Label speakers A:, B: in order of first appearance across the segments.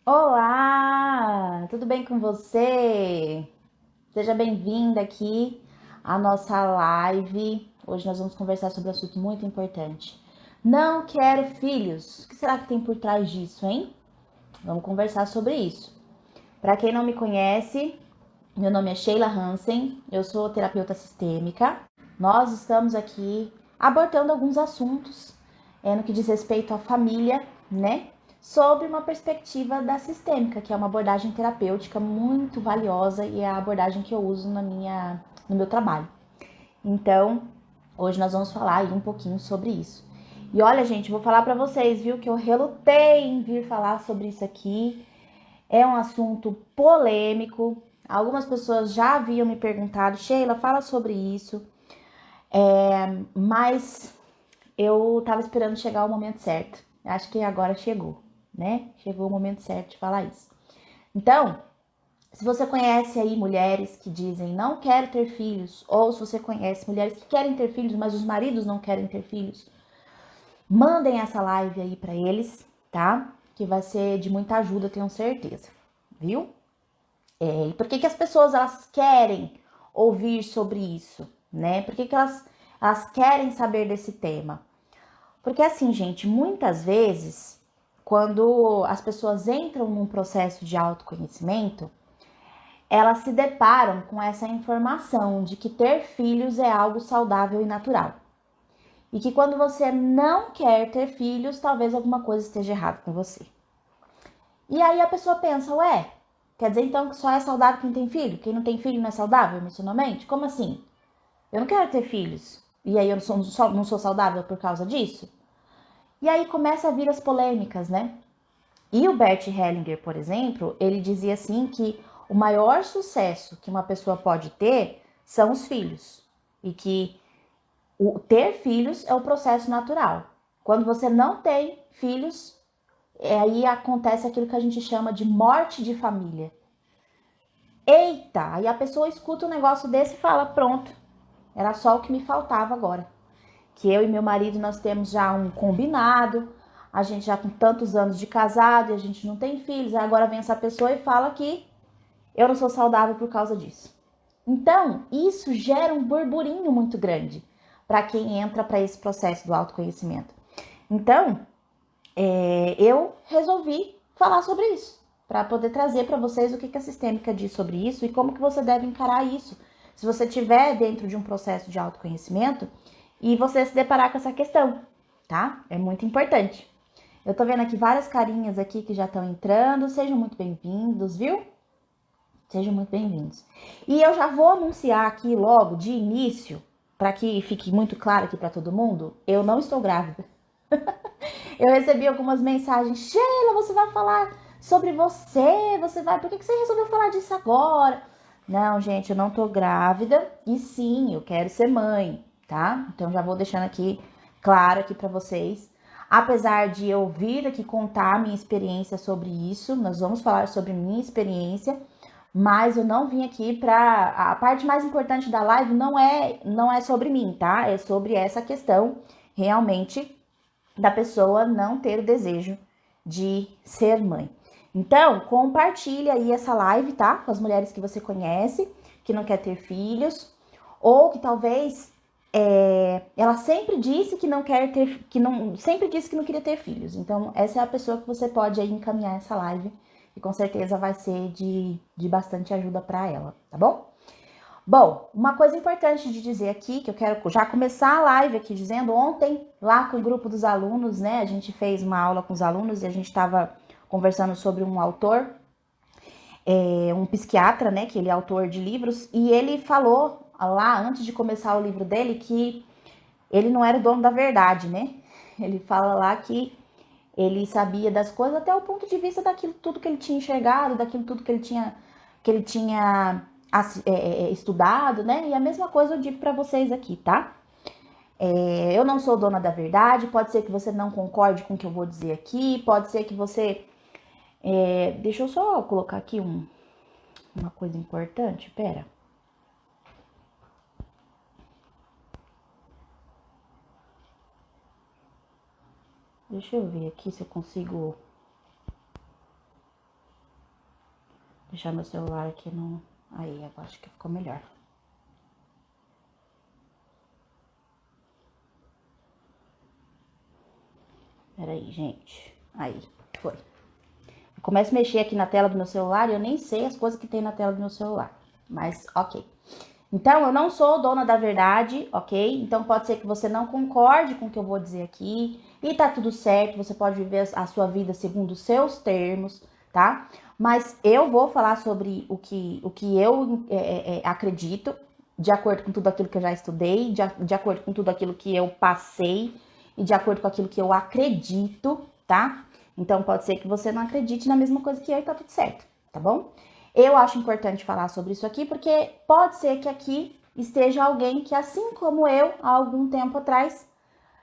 A: Olá, tudo bem com você? Seja bem-vinda aqui à nossa live. Hoje nós vamos conversar sobre um assunto muito importante. Não quero filhos. O que será que tem por trás disso, hein? Vamos conversar sobre isso. Para quem não me conhece, meu nome é Sheila Hansen, eu sou terapeuta sistêmica. Nós estamos aqui abordando alguns assuntos no que diz respeito à família, né? Sobre uma perspectiva da sistêmica, que é uma abordagem terapêutica muito valiosa e é a abordagem que eu uso no meu trabalho. Então, hoje nós vamos falar aí um pouquinho sobre isso. E olha, gente, vou falar para vocês, viu, que eu relutei em vir falar sobre isso aqui. É um assunto polêmico. Algumas pessoas já haviam me perguntado, Sheila, fala sobre isso. Mas eu tava esperando chegar o momento certo. Acho que agora chegou, né? Chegou o momento certo de falar isso. Então, se você conhece aí mulheres que dizem não quero ter filhos, ou se você conhece mulheres que querem ter filhos, mas os maridos não querem ter filhos, mandem essa live aí para eles, tá? Que vai ser de muita ajuda, tenho certeza, viu? E por que as pessoas elas querem ouvir sobre isso, né? Por que elas querem saber desse tema? Porque assim, gente, muitas vezes, quando as pessoas entram num processo de autoconhecimento, elas se deparam com essa informação de que ter filhos é algo saudável e natural. E que quando você não quer ter filhos, talvez alguma coisa esteja errada com você. E aí a pessoa pensa, ué, quer dizer então que só é saudável quem tem filho? Quem não tem filho não é saudável emocionalmente? Como assim? Eu não quero ter filhos. E aí eu não sou saudável por causa disso? E aí começa a vir as polêmicas, né? E o Bert Hellinger, por exemplo, ele dizia assim que o maior sucesso que uma pessoa pode ter são os filhos. E que o ter filhos é o processo natural. Quando você não tem filhos, aí acontece aquilo que a gente chama de morte de família. Eita! Aí a pessoa escuta um negócio desse e fala, pronto, era só o que me faltava agora. Que eu e meu marido nós temos já um combinado, a gente já com tantos anos de casado e a gente não tem filhos, aí agora vem essa pessoa e fala que eu não sou saudável por causa disso. Então, isso gera um burburinho muito grande para quem entra para esse processo do autoconhecimento. Então, eu resolvi falar sobre isso, para poder trazer para vocês o que a sistêmica diz sobre isso e como que você deve encarar isso. Se você estiver dentro de um processo de autoconhecimento e você se deparar com essa questão, tá? É muito importante. Eu tô vendo aqui várias carinhas aqui que já estão entrando, sejam muito bem-vindos, viu? Sejam muito bem-vindos. E eu já vou anunciar aqui logo de início, para que fique muito claro aqui para todo mundo, eu não estou grávida. Eu recebi algumas mensagens, Sheila, você vai falar sobre você vai, por que você resolveu falar disso agora? Não, gente, eu não tô grávida e sim, eu quero ser mãe, tá? Então já vou deixando aqui claro aqui para vocês. Apesar de eu vir aqui contar minha experiência sobre isso, nós vamos falar sobre minha experiência, mas eu não vim aqui para a parte mais importante da live não é sobre mim, tá? É sobre essa questão realmente da pessoa não ter o desejo de ser mãe. Então, compartilha aí essa live, tá? Com as mulheres que você conhece, que não quer ter filhos, ou que talvez ela sempre disse que não quer ter, sempre disse que não queria ter filhos. Então, essa é a pessoa que você pode aí encaminhar essa live e com certeza vai ser de bastante ajuda para ela, tá bom? Bom, uma coisa importante de dizer aqui, que eu quero já começar a live aqui dizendo, ontem, lá com o grupo dos alunos, né, a gente fez uma aula com os alunos e a gente estava conversando sobre um autor, um psiquiatra, né, que ele é autor de livros, e ele falou lá, antes de começar o livro dele, que ele não era o dono da verdade, né? Ele fala lá que ele sabia das coisas até o ponto de vista daquilo tudo que ele tinha enxergado, daquilo tudo que ele tinha estudado, né? E a mesma coisa eu digo para vocês aqui, tá? Eu não sou dona da verdade, pode ser que você não concorde com o que eu vou dizer aqui, pode ser que você... deixa eu só colocar aqui uma coisa importante, pera. Deixa eu ver aqui se eu consigo... deixar meu celular aqui no... Aí, agora acho que ficou melhor. Peraí, gente. Aí, foi. Eu começo a mexer aqui na tela do meu celular e eu nem sei as coisas que tem na tela do meu celular. Mas, ok. Então, eu não sou dona da verdade, ok? Então, pode ser que você não concorde com o que eu vou dizer aqui. E tá tudo certo, você pode viver a sua vida segundo os seus termos, tá? Mas eu vou falar sobre o que eu acredito, de acordo com tudo aquilo que eu já estudei, de acordo com tudo aquilo que eu passei e de acordo com aquilo que eu acredito, tá? Então, pode ser que você não acredite na mesma coisa que eu e tá tudo certo, tá bom? Eu acho importante falar sobre isso aqui, porque pode ser que aqui esteja alguém que, assim como eu, há algum tempo atrás,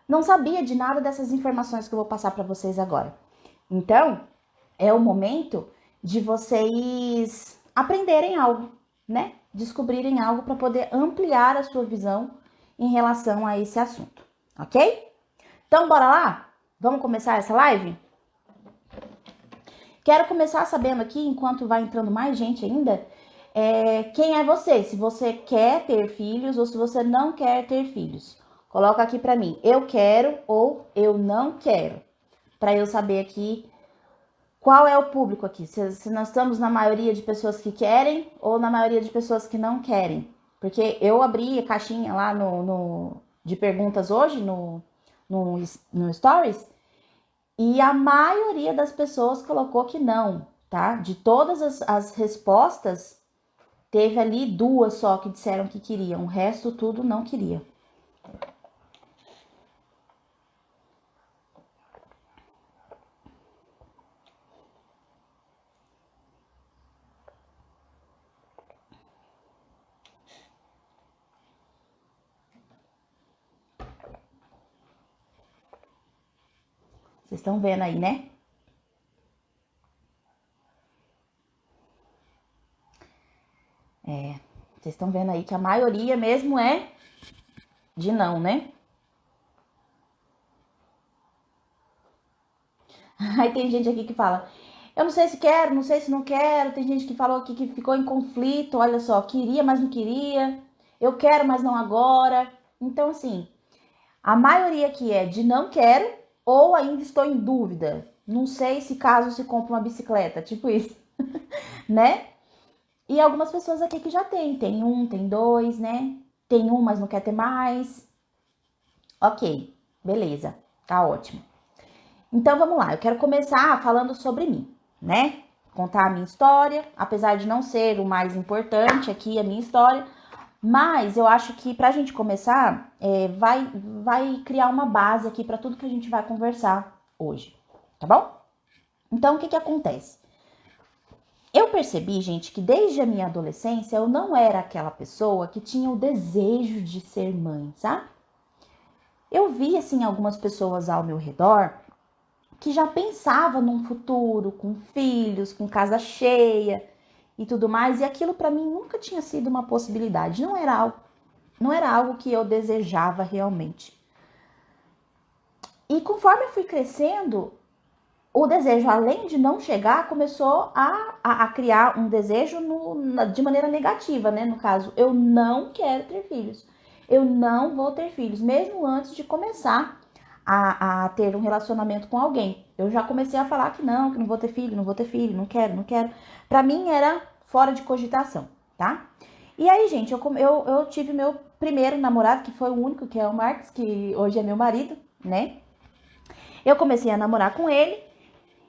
A: não sabia de nada dessas informações que eu vou passar para vocês agora. Então, é o momento de vocês aprenderem algo, né? Descobrirem algo para poder ampliar a sua visão em relação a esse assunto, ok? Então, bora lá? Vamos começar essa live? Quero começar sabendo aqui, enquanto vai entrando mais gente ainda, quem é você, se você quer ter filhos ou se você não quer ter filhos. Coloca aqui para mim, eu quero ou eu não quero, para eu saber aqui qual é o público aqui, se nós estamos na maioria de pessoas que querem ou na maioria de pessoas que não querem. Porque eu abri a caixinha lá de perguntas hoje no Stories, e a maioria das pessoas colocou que não, tá? De todas as respostas, teve ali 2 só que disseram que queriam, o resto tudo não queria. Vocês estão vendo aí, né? Vocês estão vendo aí que a maioria mesmo é de não, né? Aí tem gente aqui que fala, eu não sei se quero, não sei se não quero. Tem gente que falou aqui que ficou em conflito, olha só, queria, mas não queria. Eu quero, mas não agora. Então, assim, a maioria aqui é de não quero ou ainda estou em dúvida. Não sei se caso se compra uma bicicleta, tipo isso, né? E algumas pessoas aqui que já tem 1, tem 2, né? Tem 1, mas não quer ter mais. Ok, beleza, tá ótimo. Então vamos lá, eu quero começar falando sobre mim, né? Contar a minha história, apesar de não ser o mais importante aqui a minha história, mas eu acho que pra gente começar, vai criar uma base aqui para tudo que a gente vai conversar hoje, tá bom? Então o que acontece? Eu percebi, gente, que desde a minha adolescência eu não era aquela pessoa que tinha o desejo de ser mãe, sabe? Eu vi, assim, algumas pessoas ao meu redor que já pensava num futuro, com filhos, com casa cheia e tudo mais, e aquilo para mim nunca tinha sido uma possibilidade, não era algo que eu desejava realmente. E conforme eu fui crescendo, o desejo, além de não chegar, começou a criar um desejo de maneira negativa, né? No caso, eu não quero ter filhos. Eu não vou ter filhos, mesmo antes de começar a ter um relacionamento com alguém. Eu já comecei a falar que não vou ter filho, não vou ter filho, não quero, não quero. Pra mim era fora de cogitação, tá? E aí, gente, eu tive meu primeiro namorado, que foi o único, que é o Marcos, que hoje é meu marido, né? Eu comecei a namorar com ele.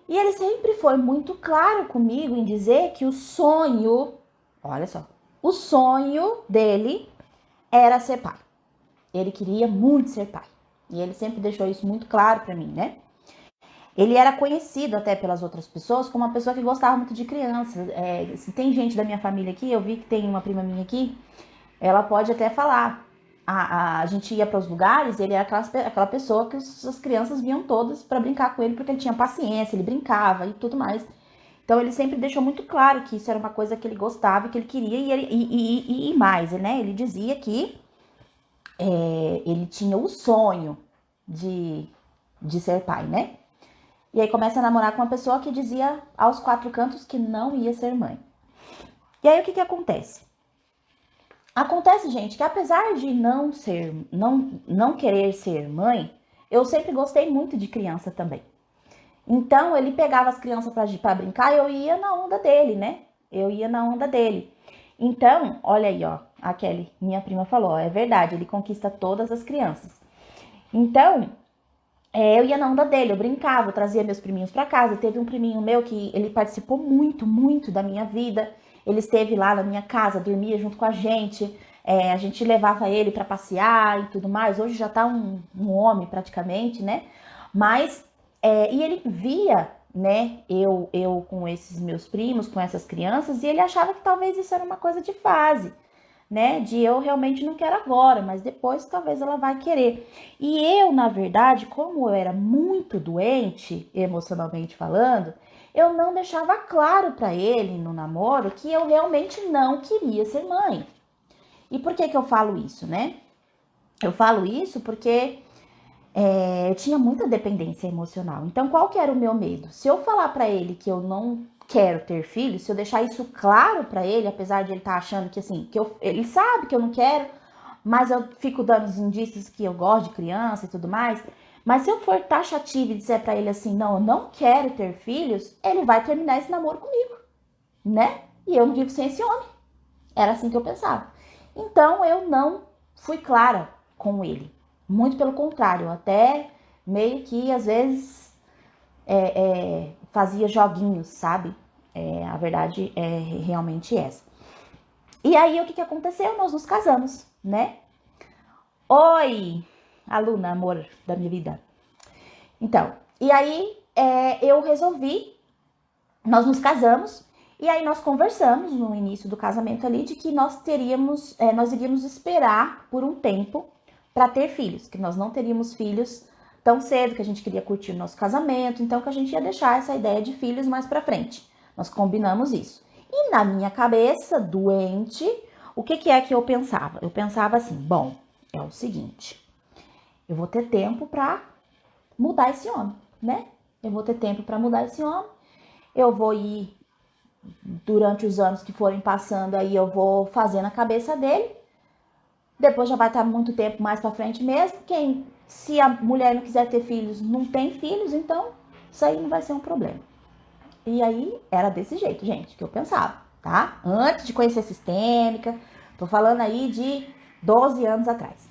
A: E ele sempre foi muito claro comigo em dizer que o sonho, olha só, o sonho dele era ser pai. Ele queria muito ser pai. E ele sempre deixou isso muito claro pra mim, né? Ele era conhecido até pelas outras pessoas como uma pessoa que gostava muito de crianças. Se tem gente da minha família aqui, eu vi que tem uma prima minha aqui, ela pode até falar. A gente ia para os lugares, ele era aquela pessoa que as crianças vinham todas para brincar com ele, porque ele tinha paciência, ele brincava e tudo mais. Então ele sempre deixou muito claro que isso era uma coisa que ele gostava, que ele queria, e mais, né? Ele dizia que ele tinha o sonho de ser pai, né? E aí começa a namorar com uma pessoa que dizia aos 4 cantos que não ia ser mãe. E aí o que acontece? Acontece, gente, que apesar de não querer ser mãe, eu sempre gostei muito de criança também. Então, ele pegava as crianças pra brincar e eu ia na onda dele, né? Eu ia na onda dele. Então, olha aí, ó, a Kelly, minha prima falou, ó, é verdade, ele conquista todas as crianças. Então, eu ia na onda dele, eu brincava, eu trazia meus priminhos pra casa. Teve um priminho meu que ele participou muito, muito da minha vida. Ele esteve lá na minha casa, dormia junto com a gente. A gente levava ele pra passear e tudo mais. Hoje já tá um homem praticamente, né? Mas, e ele via, né, eu com esses meus primos, com essas crianças, e ele achava que talvez isso era uma coisa de fase, né? De eu realmente não quero agora, mas depois talvez ela vai querer. E eu, na verdade, como eu era muito doente, emocionalmente falando, eu não deixava claro para ele no namoro que eu realmente não queria ser mãe. E por que eu falo isso, né? Eu falo isso porque eu tinha muita dependência emocional. Então, qual que era o meu medo? Se eu falar para ele que eu não quero ter filhos, se eu deixar isso claro para ele, apesar de ele estar achando que assim, ele sabe que eu não quero, mas eu fico dando os indícios que eu gosto de criança e tudo mais. Mas se eu for taxativa e disser para ele assim, não, eu não quero ter filhos, ele vai terminar esse namoro comigo, né? E eu não vivo sem esse homem. Era assim que eu pensava. Então eu não fui clara com ele. Muito pelo contrário, até meio que às vezes fazia joguinhos, sabe? A verdade é realmente essa. E aí o que aconteceu? Nós nos casamos, né? Oi, aluna, amor da minha vida. Então, e aí eu resolvi, nós nos casamos, e aí nós conversamos no início do casamento ali de que nós iríamos esperar por um tempo para ter filhos, que nós não teríamos filhos tão cedo, que a gente queria curtir o nosso casamento, então que a gente ia deixar essa ideia de filhos mais para frente. Nós combinamos isso. E na minha cabeça, doente, o que é que eu pensava? Eu pensava assim, bom, é o seguinte, eu vou ter tempo para mudar esse homem, né? Eu vou ter tempo para mudar esse homem, eu vou ir, durante os anos que forem passando aí, eu vou fazendo a cabeça dele, depois já vai estar muito tempo mais para frente mesmo, se a mulher não quiser ter filhos, não tem filhos, então isso aí não vai ser um problema. E aí era desse jeito, gente, que eu pensava, tá? Antes de conhecer a sistêmica, tô falando aí de 12 anos atrás.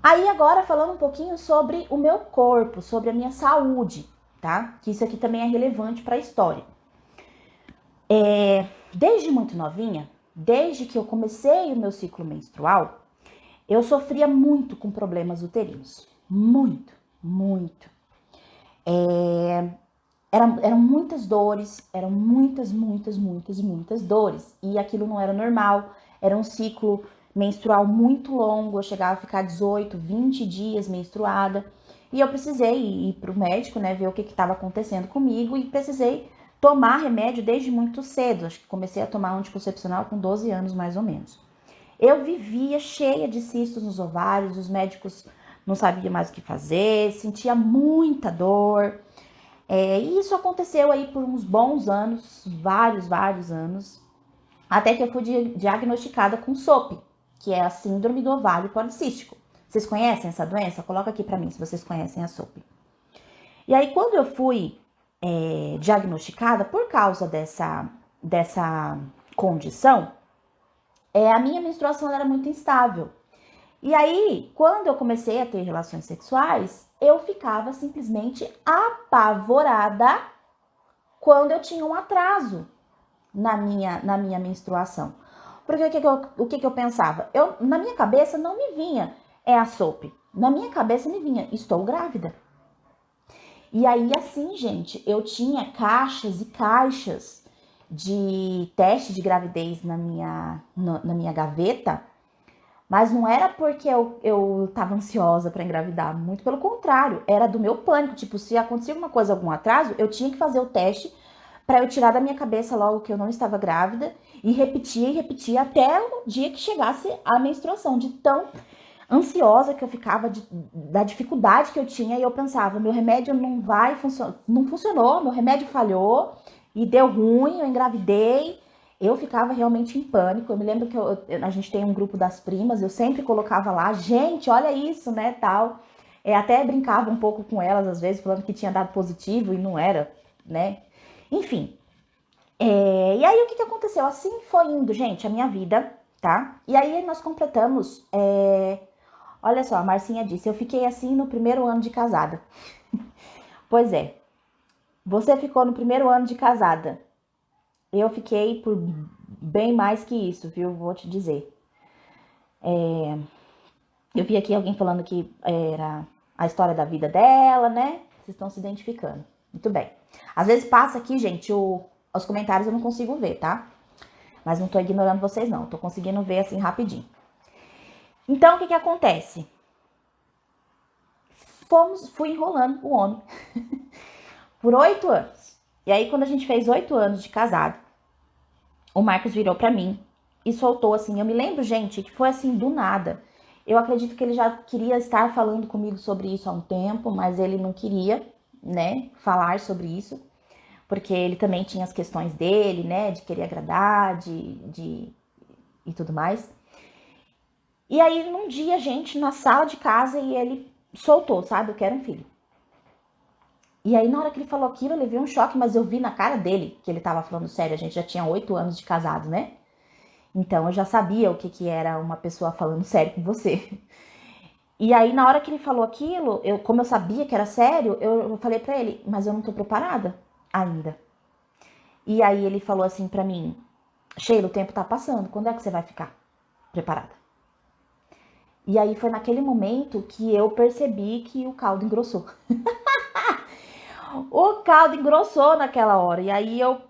A: Aí agora falando um pouquinho sobre o meu corpo, sobre a minha saúde, tá? Que isso aqui também é relevante para a história. Desde muito novinha, desde que eu comecei o meu ciclo menstrual, eu sofria muito com problemas uterinos. Muito, muito. Eram muitas dores, eram muitas dores. E aquilo não era normal, era um ciclo menstrual muito longo, eu chegava a ficar 18, 20 dias menstruada. E eu precisei ir para o médico, né, ver o que estava acontecendo comigo e precisei tomar remédio desde muito cedo. Acho que comecei a tomar anticoncepcional com 12 anos, mais ou menos. Eu vivia cheia de cistos nos ovários, os médicos não sabiam mais o que fazer, sentia muita dor. E isso aconteceu aí por uns bons anos, vários anos, até que eu fui diagnosticada com SOP, que é a síndrome do ovário policístico. Vocês conhecem essa doença? Coloca aqui pra mim se vocês conhecem a SOP. E aí quando eu fui diagnosticada por causa dessa condição, a minha menstruação era muito instável. E aí, quando eu comecei a ter relações sexuais, eu ficava simplesmente apavorada quando eu tinha um atraso na minha menstruação. Porque o que eu pensava? Na minha cabeça não me vinha, a SOP. Na minha cabeça me vinha, estou grávida. E aí, assim, gente, eu tinha caixas e caixas de teste de gravidez na minha gaveta, mas não era porque eu tava ansiosa para engravidar, muito pelo contrário, era do meu pânico, tipo, se acontecia alguma coisa, algum atraso, eu tinha que fazer o teste para eu tirar da minha cabeça logo que eu não estava grávida e repetir até o dia que chegasse a menstruação, de tão ansiosa que eu ficava, da dificuldade que eu tinha, e eu pensava, meu remédio não funcionou, meu remédio falhou e deu ruim, eu engravidei, eu ficava realmente em pânico. Eu me lembro que a gente tem um grupo das primas, eu sempre colocava lá, gente, olha isso, né, tal. Até brincava um pouco com elas, às vezes, falando que tinha dado positivo e não era, né. Enfim. E aí, o que aconteceu? Assim foi indo, gente, a minha vida, tá? E aí, nós completamos... Olha só, a Marcinha disse, eu fiquei assim no primeiro ano de casada. Pois é, você ficou no primeiro ano de casada. Eu fiquei por bem mais que isso, viu? Vou te dizer. Eu vi aqui alguém falando que era a história da vida dela, né? Vocês estão se identificando. Muito bem. Às vezes passa aqui, gente, os comentários eu não consigo ver, tá? Mas não tô ignorando vocês, não. Tô conseguindo ver assim rapidinho. Então, o que acontece? Fui enrolando o homem por 8 anos. E aí, quando a gente fez 8 anos de casado, o Marcos virou pra mim e soltou assim. Eu me lembro, gente, que foi assim do nada. Eu acredito que ele já queria estar falando comigo sobre isso há um tempo, mas ele não queria, né, falar sobre isso, porque ele também tinha as questões dele, né, de querer agradar, e tudo mais. E aí, num dia, gente, na sala de casa, e ele soltou, sabe, eu quero um filho. E aí, na hora que ele falou aquilo, eu levei um choque, mas eu vi na cara dele que ele tava falando sério. A gente já tinha 8 anos de casado, né? Então, eu já sabia o que era uma pessoa falando sério com você. E aí, na hora que ele falou aquilo, como eu sabia que era sério, eu falei pra ele, mas eu não tô preparada ainda. E aí, ele falou assim pra mim, Sheila, o tempo tá passando, quando é que você vai ficar preparada? E aí, foi naquele momento que eu percebi que o caldo engrossou. O caldo engrossou naquela hora. E aí, eu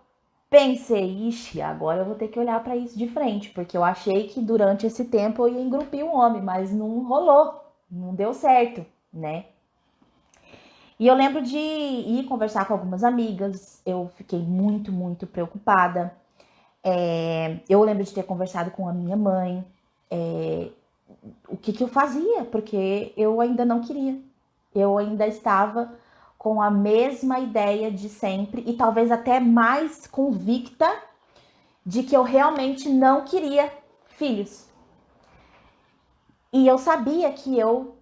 A: pensei, ixi, agora eu vou ter que olhar pra isso de frente, porque eu achei que durante esse tempo eu ia engrupir um homem, mas não rolou, não deu certo, né? E eu lembro de ir conversar com algumas amigas, eu fiquei muito, muito preocupada. Eu lembro de ter conversado com a minha mãe, o que eu fazia, porque eu ainda não queria. Eu ainda estava com a mesma ideia de sempre e talvez até mais convicta de que eu realmente não queria filhos. E eu sabia que eu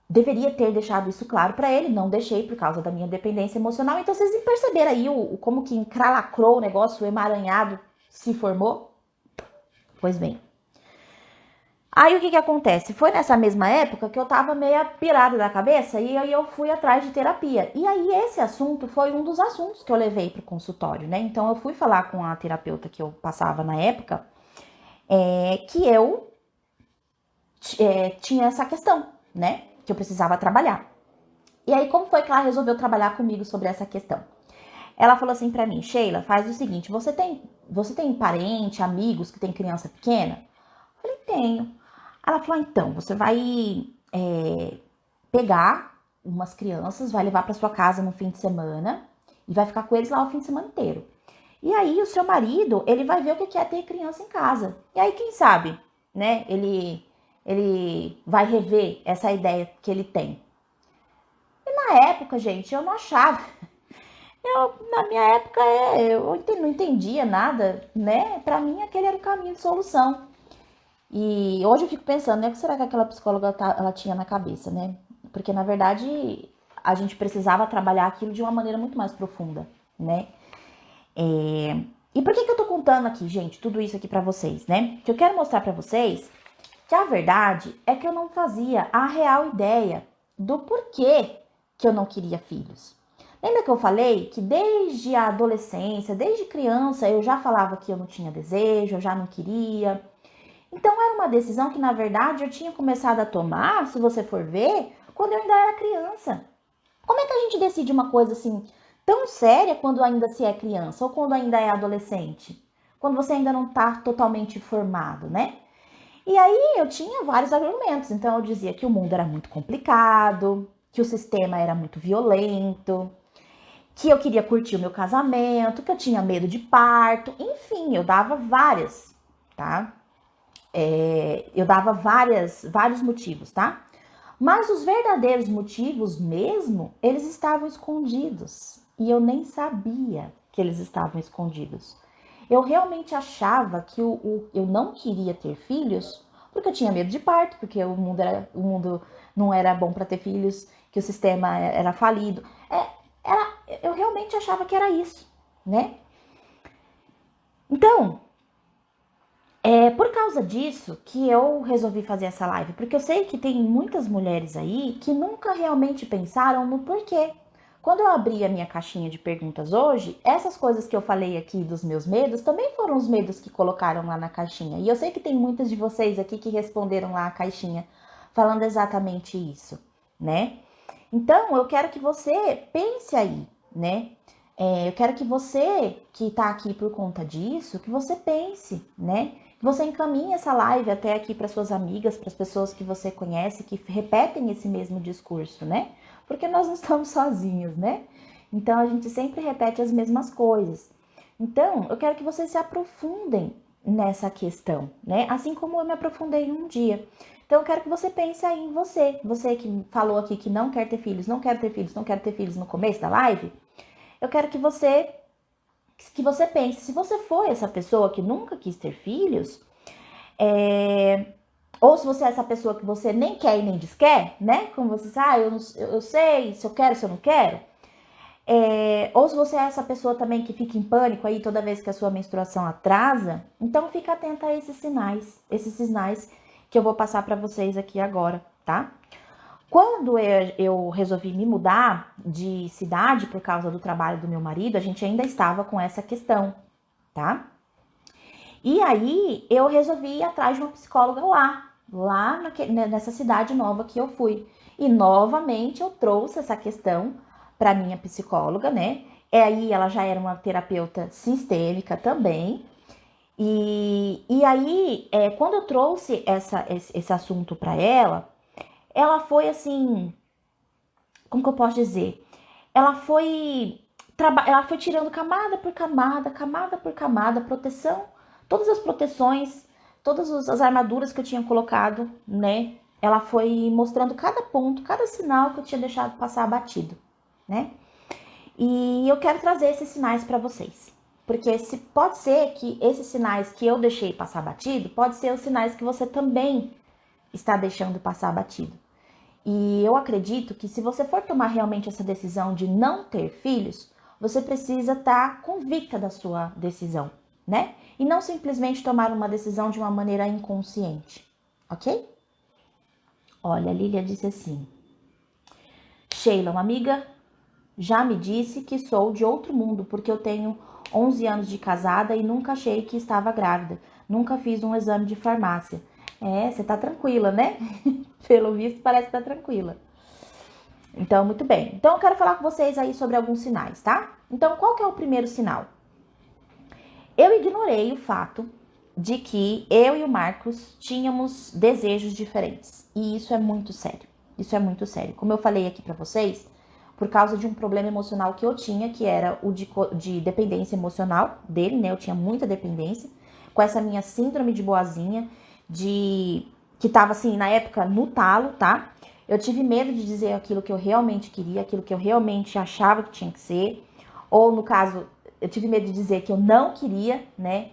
A: deveria ter deixado isso claro para ele, não deixei por causa da minha dependência emocional. Então vocês perceberam aí como que encralacrou o negócio, o emaranhado se formou? Pois bem. Aí o que acontece? Foi nessa mesma época que eu tava meio pirada da cabeça e aí eu fui atrás de terapia. E aí esse assunto foi um dos assuntos que eu levei pro consultório, né? Então eu fui falar com a terapeuta que eu passava na época, que eu tinha essa questão, né? Que eu precisava trabalhar. E aí como foi que ela resolveu trabalhar comigo sobre essa questão? Ela falou assim pra mim, Sheila, faz o seguinte, você tem parente, amigos que tem criança pequena? Eu falei, tenho. Ela falou, então, você vai pegar umas crianças, vai levar para sua casa no fim de semana e vai ficar com eles lá o fim de semana inteiro. E aí o seu marido, ele vai ver o que é ter criança em casa. E aí, quem sabe, né, ele vai rever essa ideia que ele tem. E na época, gente, eu não achava. Na minha época, eu não entendia nada, né? Pra mim, aquele era o caminho de solução. E hoje eu fico pensando, né, o que será que aquela psicóloga ela tinha na cabeça, né? Porque, na verdade, a gente precisava trabalhar aquilo de uma maneira muito mais profunda, né? E por que eu tô contando aqui, gente, tudo isso aqui pra vocês, né? Que eu quero mostrar pra vocês que a verdade é que eu não fazia a real ideia do porquê que eu não queria filhos. Lembra que eu falei que desde a adolescência, desde criança, eu já falava que eu não tinha desejo, eu já não queria. Então era uma decisão que, na verdade, eu tinha começado a tomar, se você for ver, quando eu ainda era criança. Como é que a gente decide uma coisa assim tão séria quando ainda se é criança ou quando ainda é adolescente? Quando você ainda não está totalmente formado, né? E aí eu tinha vários argumentos. Então eu dizia que o mundo era muito complicado, que o sistema era muito violento, que eu queria curtir o meu casamento, que eu tinha medo de parto, enfim, eu dava várias, tá? Eu dava vários motivos, tá? Mas os verdadeiros motivos mesmo, eles estavam escondidos. E eu nem sabia que eles estavam escondidos. Eu realmente achava que eu não queria ter filhos porque eu tinha medo de parto, porque o mundo não era bom para ter filhos, que o sistema era falido. Eu realmente achava que era isso, né? Então, é por causa disso que eu resolvi fazer essa live, porque eu sei que tem muitas mulheres aí que nunca realmente pensaram no porquê. Quando eu abri a minha caixinha de perguntas hoje, essas coisas que eu falei aqui dos meus medos também foram os medos que colocaram lá na caixinha. E eu sei que tem muitas de vocês aqui que responderam lá a caixinha falando exatamente isso, né? Então, eu quero que você pense aí, né? Eu quero que você, que tá aqui por conta disso, que você pense, né? Que você encaminhe essa live até aqui para suas amigas, para as pessoas que você conhece, que repetem esse mesmo discurso, né? Porque nós não estamos sozinhos, né? Então, a gente sempre repete as mesmas coisas. Então, eu quero que vocês se aprofundem nessa questão, né? Assim como eu me aprofundei um dia. Então, eu quero que você pense aí em você. Você que falou aqui que não quer ter filhos, não quer ter filhos, não quer ter filhos no começo da live. Eu quero que você pense, se você for essa pessoa que nunca quis ter filhos, ou se você é essa pessoa que você nem quer e nem desquer, né? Como você diz, eu sei se eu quero, se eu não quero. Ou se você é essa pessoa também que fica em pânico aí toda vez que a sua menstruação atrasa, então fica atenta a esses sinais que eu vou passar para vocês aqui agora, tá? Quando eu resolvi me mudar de cidade por causa do trabalho do meu marido, a gente ainda estava com essa questão, tá? E aí eu resolvi ir atrás de uma psicóloga nessa cidade nova que eu fui. E novamente eu trouxe essa questão para minha psicóloga, né? Aí ela já era uma terapeuta sistêmica também. E aí, quando eu trouxe esse assunto para ela foi assim, como que eu posso dizer? Ela foi tirando camada por camada, proteção, todas as proteções, todas as armaduras que eu tinha colocado, né? Ela foi mostrando cada ponto, cada sinal que eu tinha deixado passar batido, né? E eu quero trazer esses sinais para vocês. Porque pode ser que esses sinais que eu deixei passar batido, pode ser os sinais que você também está deixando passar batido. E eu acredito que se você for tomar realmente essa decisão de não ter filhos, você precisa estar convicta da sua decisão, né? E não simplesmente tomar uma decisão de uma maneira inconsciente, ok? Olha, a Lília disse assim: Sheila, uma amiga já me disse que sou de outro mundo porque eu tenho 11 anos de casada e nunca achei que estava grávida. Nunca fiz um exame de farmácia. Você tá tranquila, né? Pelo visto, parece que tá tranquila. Então, muito bem. Então, eu quero falar com vocês aí sobre alguns sinais, tá? Então, qual que é o primeiro sinal? Eu ignorei o fato de que eu e o Marcos tínhamos desejos diferentes. E isso é muito sério. Isso é muito sério. Como eu falei aqui pra vocês, por causa de um problema emocional que eu tinha, que era o de dependência emocional dele, né? Eu tinha muita dependência. Com essa minha síndrome de boazinha, que tava assim, na época, no talo, tá? Eu tive medo de dizer aquilo que eu realmente queria, aquilo que eu realmente achava que tinha que ser. Ou, no caso, eu tive medo de dizer que eu não queria, né?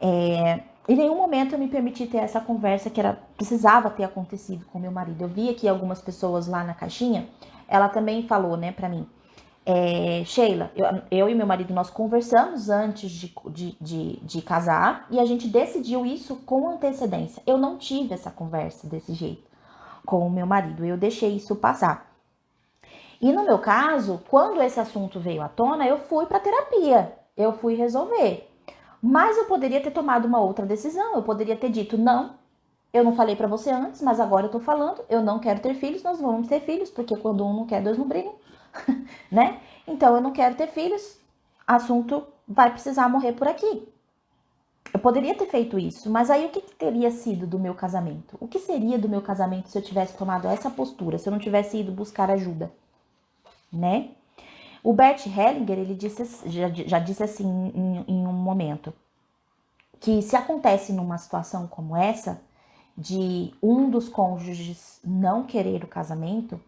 A: Em nenhum momento eu me permiti ter essa conversa que precisava ter acontecido com meu marido. Eu vi aqui algumas pessoas lá na caixinha, ela também falou, né, pra mim. Sheila, eu e meu marido, nós conversamos antes de casar e a gente decidiu isso com antecedência. Eu não tive essa conversa desse jeito com o meu marido, eu deixei isso passar. E no meu caso, quando esse assunto veio à tona, eu fui pra terapia, eu fui resolver. Mas eu poderia ter tomado uma outra decisão, eu poderia ter dito, não, eu não falei pra você antes, mas agora eu tô falando, eu não quero ter filhos, nós vamos ter filhos, porque quando um não quer, dois não brigam. Né? Então eu não quero ter filhos, assunto vai precisar morrer por aqui. Eu poderia ter feito isso, mas aí o que teria sido do meu casamento? O que seria do meu casamento se eu tivesse tomado essa postura, se eu não tivesse ido buscar ajuda, né? O Bert Hellinger, ele já disse assim em um momento, que se acontece numa situação como essa, de um dos cônjuges não querer o casamento,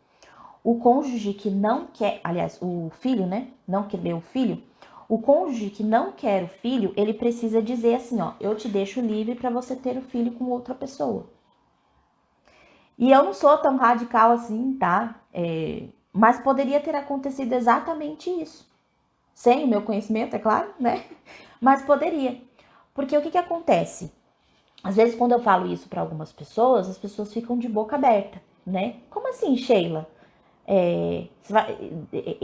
A: o cônjuge que não quer, aliás, o filho, né, não querer o filho, O cônjuge que não quer o filho, ele precisa dizer assim, ó, eu te deixo livre para você ter o filho com outra pessoa. E eu não sou tão radical assim, tá? Mas poderia ter acontecido exatamente isso. Sem o meu conhecimento, é claro, né? Mas poderia. Porque o que acontece? Às vezes, quando eu falo isso para algumas pessoas, as pessoas ficam de boca aberta, né? Como assim, Sheila?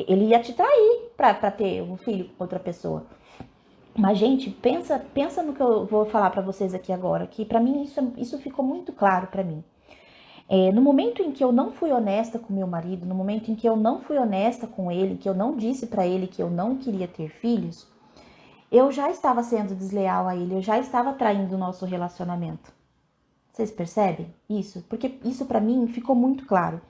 A: Ele ia te trair para ter um filho com outra pessoa. Mas, gente, pensa no que eu vou falar para vocês aqui agora, que para mim isso ficou muito claro para mim. No momento em que eu não fui honesta com meu marido, no momento em que eu não fui honesta com ele, que eu não disse para ele que eu não queria ter filhos, eu já estava sendo desleal a ele, eu já estava traindo o nosso relacionamento. Vocês percebem isso? Porque isso para mim ficou muito claro.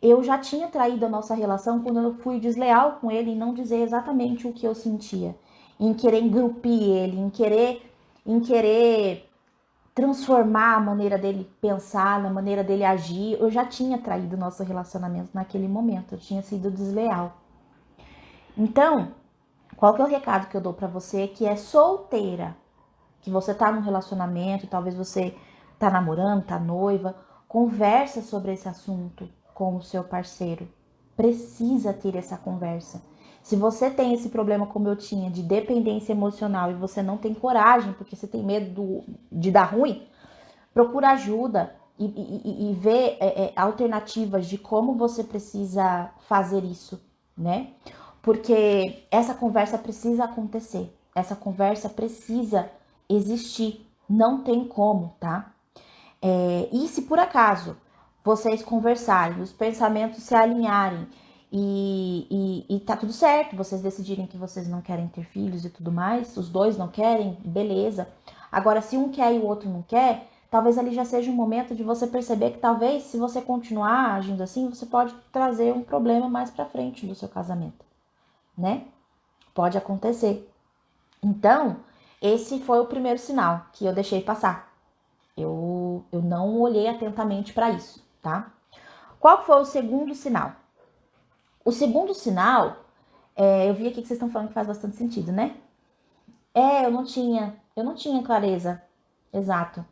A: Eu já tinha traído a nossa relação quando eu fui desleal com ele em não dizer exatamente o que eu sentia, em querer engrupir ele, em querer transformar a maneira dele pensar, na maneira dele agir. Eu já tinha traído o nosso relacionamento naquele momento, eu tinha sido desleal. Então, qual que é o recado que eu dou pra você que é solteira, que você tá num relacionamento, talvez você tá namorando, tá noiva, conversa sobre esse assunto com o seu parceiro. Precisa ter essa conversa. Se você tem esse problema como eu tinha, de dependência emocional, e você não tem coragem, porque você tem medo de dar ruim, procura ajuda e vê alternativas de como você precisa fazer isso, né? Porque essa conversa precisa acontecer, essa conversa precisa existir, não tem como, tá? E se por acaso vocês conversarem, os pensamentos se alinharem e tá tudo certo, vocês decidirem que vocês não querem ter filhos e tudo mais, os dois não querem, beleza. Agora, se um quer e o outro não quer, talvez ali já seja um momento de você perceber que talvez, se você continuar agindo assim, você pode trazer um problema mais pra frente do seu casamento, né? Pode acontecer. Então, esse foi o primeiro sinal que eu deixei passar. Eu não olhei atentamente para isso, tá? Qual foi o segundo sinal? O segundo sinal, eu vi aqui que vocês estão falando que faz bastante sentido, né? Eu não tinha clareza, exato.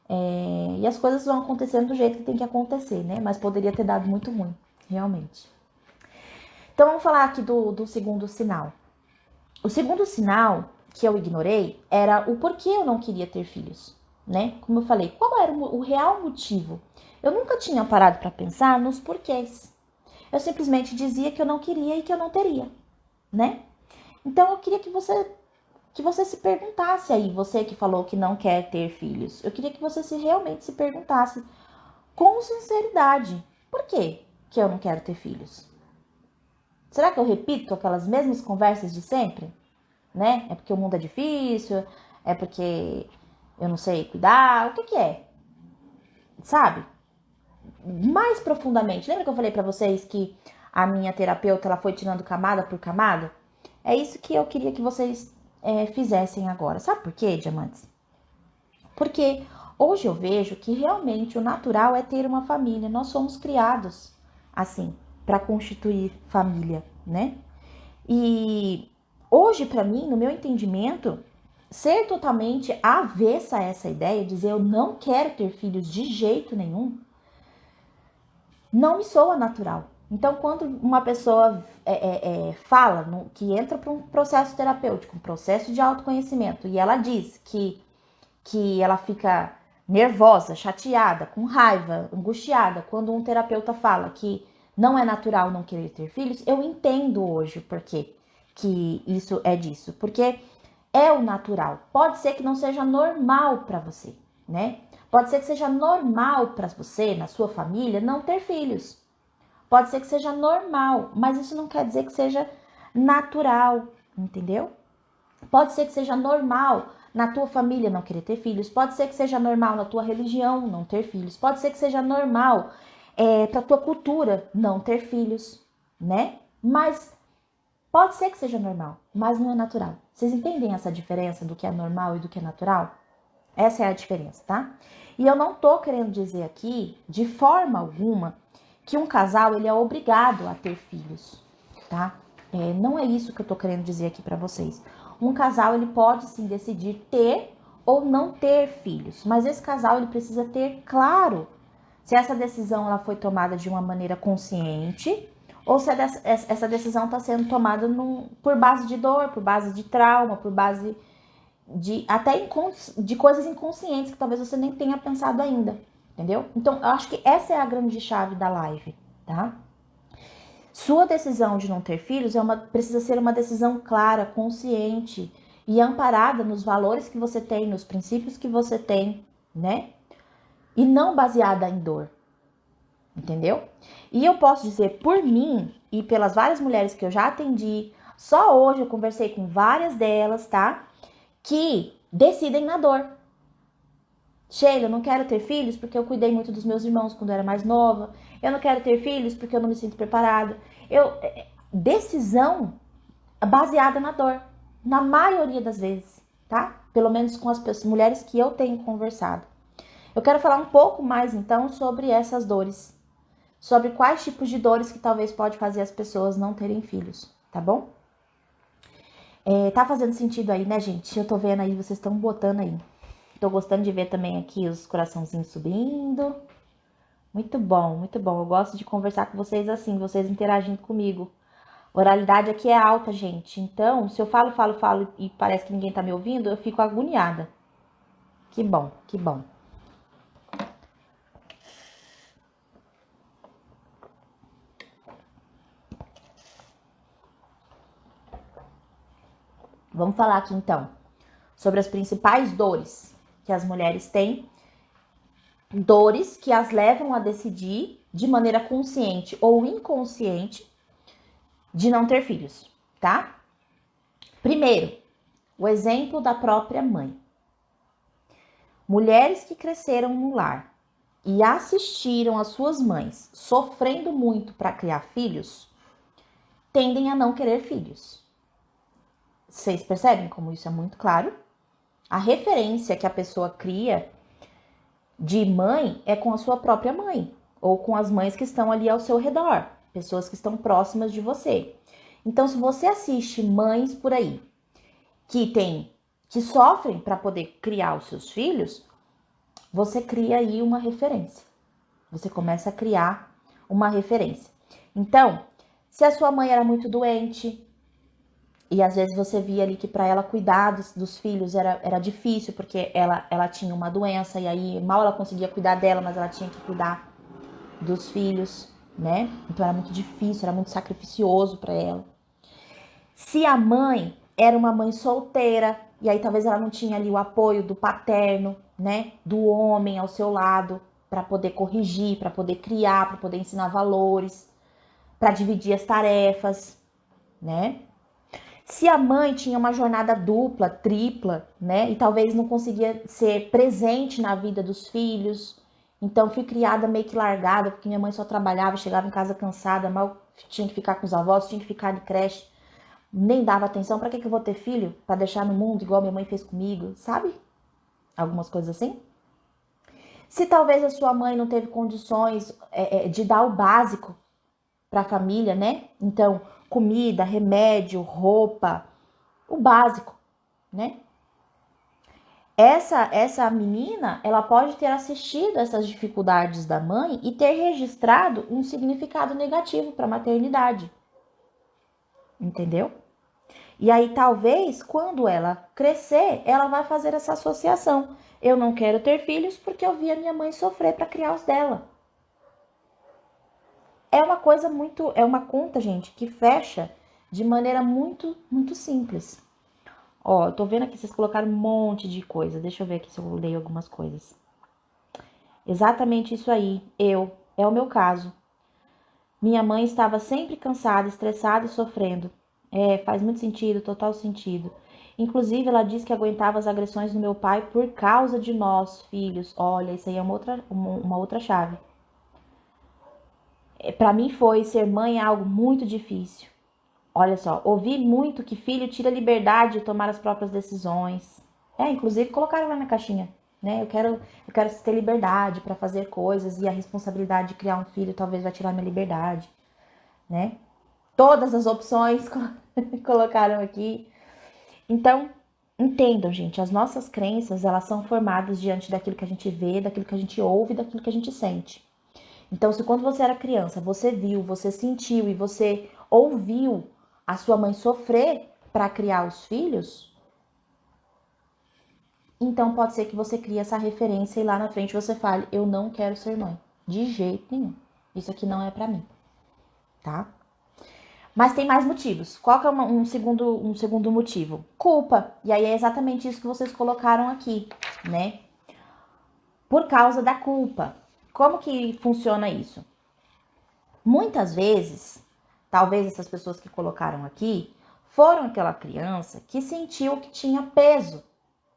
A: E as coisas vão acontecendo do jeito que tem que acontecer, né? Mas poderia ter dado muito ruim, realmente. Então vamos falar aqui do segundo sinal. O segundo sinal que eu ignorei era o porquê eu não queria ter filhos, né? Como eu falei, qual era o real motivo? Eu nunca tinha parado para pensar nos porquês. Eu simplesmente dizia que eu não queria e que eu não teria, né? Então eu queria que você se perguntasse aí, você que falou que não quer ter filhos. Eu queria que você realmente se perguntasse com sinceridade, por que eu não quero ter filhos? Será que eu repito aquelas mesmas conversas de sempre? Né? É porque o mundo é difícil, é porque eu não sei cuidar, o que é? Sabe? Mais profundamente, lembra que eu falei pra vocês que a minha terapeuta ela foi tirando camada por camada? É isso que eu queria que vocês fizessem agora. Sabe por quê, diamantes? Porque hoje eu vejo que realmente o natural é ter uma família. Nós somos criados assim, para constituir família, né? E hoje, para mim, no meu entendimento, ser totalmente avessa a essa ideia, dizer eu não quero ter filhos de jeito nenhum, não me soa natural. Então, quando uma pessoa fala que entra para um processo terapêutico, um processo de autoconhecimento, e ela diz que ela fica nervosa, chateada, com raiva, angustiada, quando um terapeuta fala que não é natural não querer ter filhos, eu entendo hoje o porquê que isso é disso. Porque é o natural. Pode ser que não seja normal para você, né? Pode ser que seja normal para você, na sua família, não ter filhos. Pode ser que seja normal, mas isso não quer dizer que seja natural, entendeu? Pode ser que seja normal na tua família não querer ter filhos. Pode ser que seja normal na tua religião não ter filhos. Pode ser que seja normal para tua cultura não ter filhos, né? Mas pode ser que seja normal, mas não é natural. Vocês entendem essa diferença do que é normal e do que é natural? Essa é a diferença, tá? E eu não tô querendo dizer aqui, de forma alguma, que um casal ele é obrigado a ter filhos, tá? Não é isso que eu tô querendo dizer aqui para vocês. Um casal, ele pode sim decidir ter ou não ter filhos, mas esse casal, ele precisa ter claro se essa decisão ela foi tomada de uma maneira consciente ou se essa decisão está sendo tomada por base de dor, por base de trauma, por base de até de coisas inconscientes que talvez você nem tenha pensado ainda, entendeu? Então, eu acho que essa é a grande chave da live, tá? Sua decisão de não ter filhos precisa ser uma decisão clara, consciente e amparada nos valores que você tem, nos princípios que você tem, né? E não baseada em dor, entendeu? E eu posso dizer por mim e pelas várias mulheres que eu já atendi, só hoje eu conversei com várias delas, tá? Que decidem na dor. Sheila, eu não quero ter filhos porque eu cuidei muito dos meus irmãos quando eu era mais nova. Eu não quero ter filhos porque eu não me sinto preparada. Decisão baseada na dor, na maioria das vezes, tá? Pelo menos com as mulheres que eu tenho conversado. Eu quero falar um pouco mais então sobre essas dores, sobre quais tipos de dores que talvez pode fazer as pessoas não terem filhos, tá bom? Tá fazendo sentido aí, né, gente? Eu tô vendo aí, vocês estão botando aí. Tô gostando de ver também aqui os coraçãozinhos subindo. Muito bom, muito bom. Eu gosto de conversar com vocês assim, vocês interagindo comigo. A oralidade aqui é alta, gente. Então, se eu falo e parece que ninguém tá me ouvindo, eu fico agoniada. Que bom, que bom. Vamos falar aqui então sobre as principais dores que as mulheres têm. Dores que as levam a decidir de maneira consciente ou inconsciente de não ter filhos, tá? Primeiro, o exemplo da própria mãe. Mulheres que cresceram no lar e assistiram as suas mães sofrendo muito para criar filhos, tendem a não querer filhos. Vocês percebem como isso é muito claro? A referência que a pessoa cria de mãe é com a sua própria mãe, ou com as mães que estão ali ao seu redor, pessoas que estão próximas de você. Então, se você assiste mães por aí que sofrem para poder criar os seus filhos, você cria aí uma referência. Você começa a criar uma referência. Então, se a sua mãe era muito doente, e às vezes você via ali que para ela cuidar dos filhos era difícil, porque ela tinha uma doença, e aí mal ela conseguia cuidar dela, mas ela tinha que cuidar dos filhos, né? Então era muito difícil, era muito sacrificioso para ela. Se a mãe era uma mãe solteira, e aí talvez ela não tinha ali o apoio do paterno, né? Do homem ao seu lado, para poder corrigir, para poder criar, para poder ensinar valores, para dividir as tarefas, né? Se a mãe tinha uma jornada dupla, tripla, né? E talvez não conseguia ser presente na vida dos filhos, então fui criada meio que largada, porque minha mãe só trabalhava, chegava em casa cansada, mal tinha que ficar com os avós, tinha que ficar de creche, nem dava atenção. Pra que eu vou ter filho? Pra deixar no mundo igual minha mãe fez comigo, sabe? Algumas coisas assim. Se talvez a sua mãe não teve condições de dar o básico para a família, né? Então, comida, remédio, roupa, o básico, né? Essa menina, ela pode ter assistido essas dificuldades da mãe e ter registrado um significado negativo para a maternidade. Entendeu? E aí, talvez, quando ela crescer, ela vai fazer essa associação. Eu não quero ter filhos porque eu vi a minha mãe sofrer para criar os dela. É uma coisa é uma conta, gente, que fecha de maneira muito, muito simples. Ó, eu tô vendo aqui, vocês colocaram um monte de coisa. Deixa eu ver aqui se eu leio algumas coisas. Exatamente isso aí. É o meu caso. Minha mãe estava sempre cansada, estressada e sofrendo. Faz muito sentido, total sentido. Inclusive, ela disse que aguentava as agressões do meu pai por causa de nós, filhos. Olha, isso aí é uma outra chave. Para mim ser mãe é algo muito difícil. Olha só, ouvi muito que filho tira a liberdade de tomar as próprias decisões. Inclusive colocaram lá na caixinha, né? Eu quero ter liberdade para fazer coisas e a responsabilidade de criar um filho talvez vai tirar minha liberdade, né? todas as opções colocaram aqui. Então, entendam, gente, as nossas crenças, elas são formadas diante daquilo que a gente vê, daquilo que a gente ouve, daquilo que a gente sente. Então, se quando você era criança, você viu, você sentiu e você ouviu a sua mãe sofrer para criar os filhos, então pode ser que você crie essa referência e lá na frente você fale, eu não quero ser mãe, de jeito nenhum. Isso aqui não é para mim, tá? Mas tem mais motivos. Qual que é um segundo motivo? Culpa. E aí é exatamente isso que vocês colocaram aqui, né? Por causa da culpa. Como que funciona isso? Muitas vezes, talvez essas pessoas que colocaram aqui, foram aquela criança que sentiu que tinha peso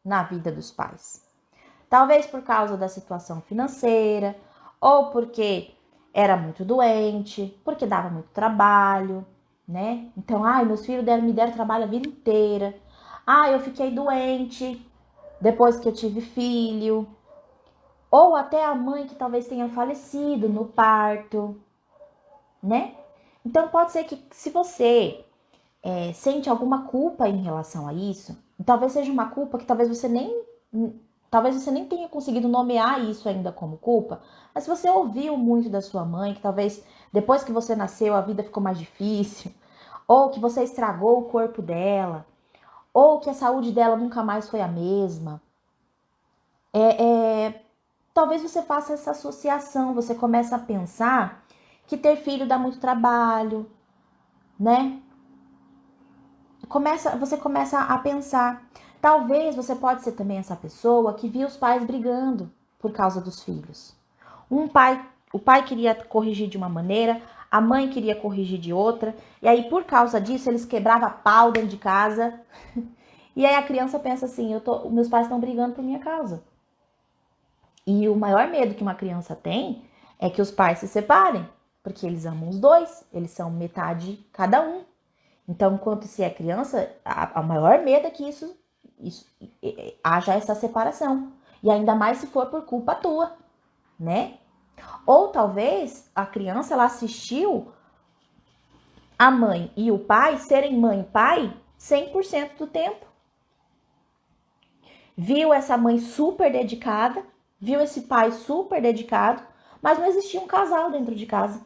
A: na vida dos pais. Talvez por causa da situação financeira, ou porque era muito doente, porque dava muito trabalho, né? Então, meus filhos me deram trabalho a vida inteira. Eu fiquei doente depois que eu tive filho. Ou até a mãe que talvez tenha falecido no parto, né? Então, pode ser que se você sente alguma culpa em relação a isso, talvez seja uma culpa que talvez você nem tenha conseguido nomear isso ainda como culpa, mas se você ouviu muito da sua mãe, que talvez depois que você nasceu a vida ficou mais difícil, ou que você estragou o corpo dela, ou que a saúde dela nunca mais foi a mesma, talvez você faça essa associação, você começa a pensar que ter filho dá muito trabalho, né? Você começa a pensar. Talvez você pode ser também essa pessoa que viu os pais brigando por causa dos filhos. O pai queria corrigir de uma maneira, a mãe queria corrigir de outra, e aí por causa disso eles quebravam pau dentro de casa. E aí a criança pensa assim, meus pais estão brigando por minha causa. E o maior medo que uma criança tem é que os pais se separem, porque eles amam os dois, eles são metade cada um. Então, enquanto se é criança, a maior medo é que haja essa separação. E ainda mais se for por culpa tua, né? Ou talvez a criança ela assistiu a mãe e o pai serem mãe e pai 100% do tempo. Viu essa mãe super dedicada, viu esse pai super dedicado, mas não existia um casal dentro de casa.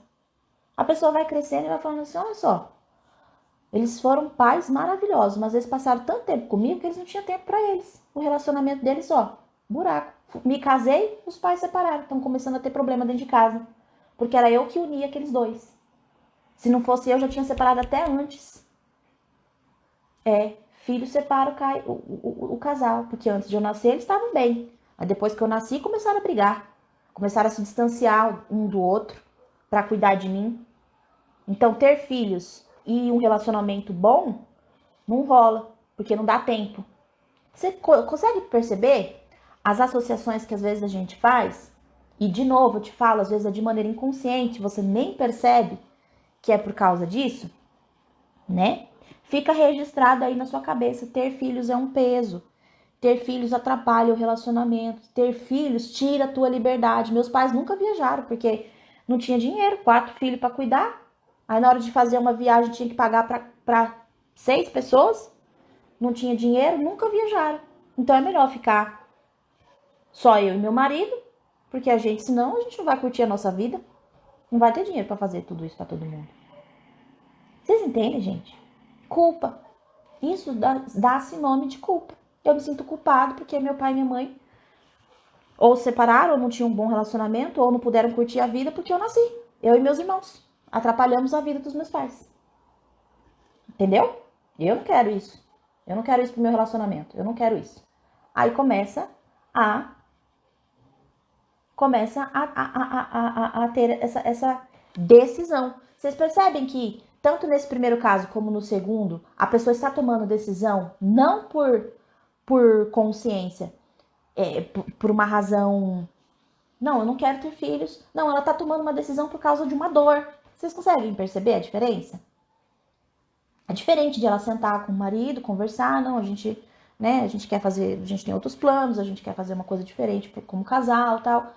A: A pessoa vai crescendo e vai falando assim, olha só, eles foram pais maravilhosos, mas eles passaram tanto tempo comigo que eles não tinham tempo para eles. O relacionamento deles, buraco. Me casei, os pais separaram. Estão começando a ter problema dentro de casa. Porque era eu que unia aqueles dois. Se não fosse eu, já tinha separado até antes. Filho separa o casal. Porque antes de eu nascer, eles estavam bem. Mas depois que eu nasci, começaram a brigar. Começaram a se distanciar um do outro para cuidar de mim. Então, ter filhos e um relacionamento bom não rola, porque não dá tempo. Você consegue perceber as associações que às vezes a gente faz? E de novo, eu te falo, às vezes é de maneira inconsciente, você nem percebe que é por causa disso, né? Fica registrado aí na sua cabeça, ter filhos é um peso. Ter filhos atrapalha o relacionamento. Ter filhos tira a tua liberdade. Meus pais nunca viajaram, porque não tinha dinheiro, 4 filhos para cuidar. Aí na hora de fazer uma viagem tinha que pagar para 6 pessoas. Não tinha dinheiro, nunca viajaram. Então é melhor ficar só eu e meu marido, porque senão a gente não vai curtir a nossa vida. Não vai ter dinheiro para fazer tudo isso para todo mundo. Vocês entendem, gente? Culpa. Isso dá-se nome de culpa. Eu me sinto culpado porque meu pai e minha mãe ou se separaram, ou não tinham um bom relacionamento, ou não puderam curtir a vida porque eu nasci. Eu e meus irmãos. Atrapalhamos a vida dos meus pais. Entendeu? Eu não quero isso. Eu não quero isso pro meu relacionamento. Eu não quero isso. Aí começa a ter essa decisão. Vocês percebem que, tanto nesse primeiro caso como no segundo, a pessoa está tomando decisão não por consciência, por uma razão... Não, eu não quero ter filhos. Não, ela está tomando uma decisão por causa de uma dor. Vocês conseguem perceber a diferença? É diferente de ela sentar com o marido, conversar, não, a gente quer fazer, a gente tem outros planos, a gente quer fazer uma coisa diferente como casal, tal.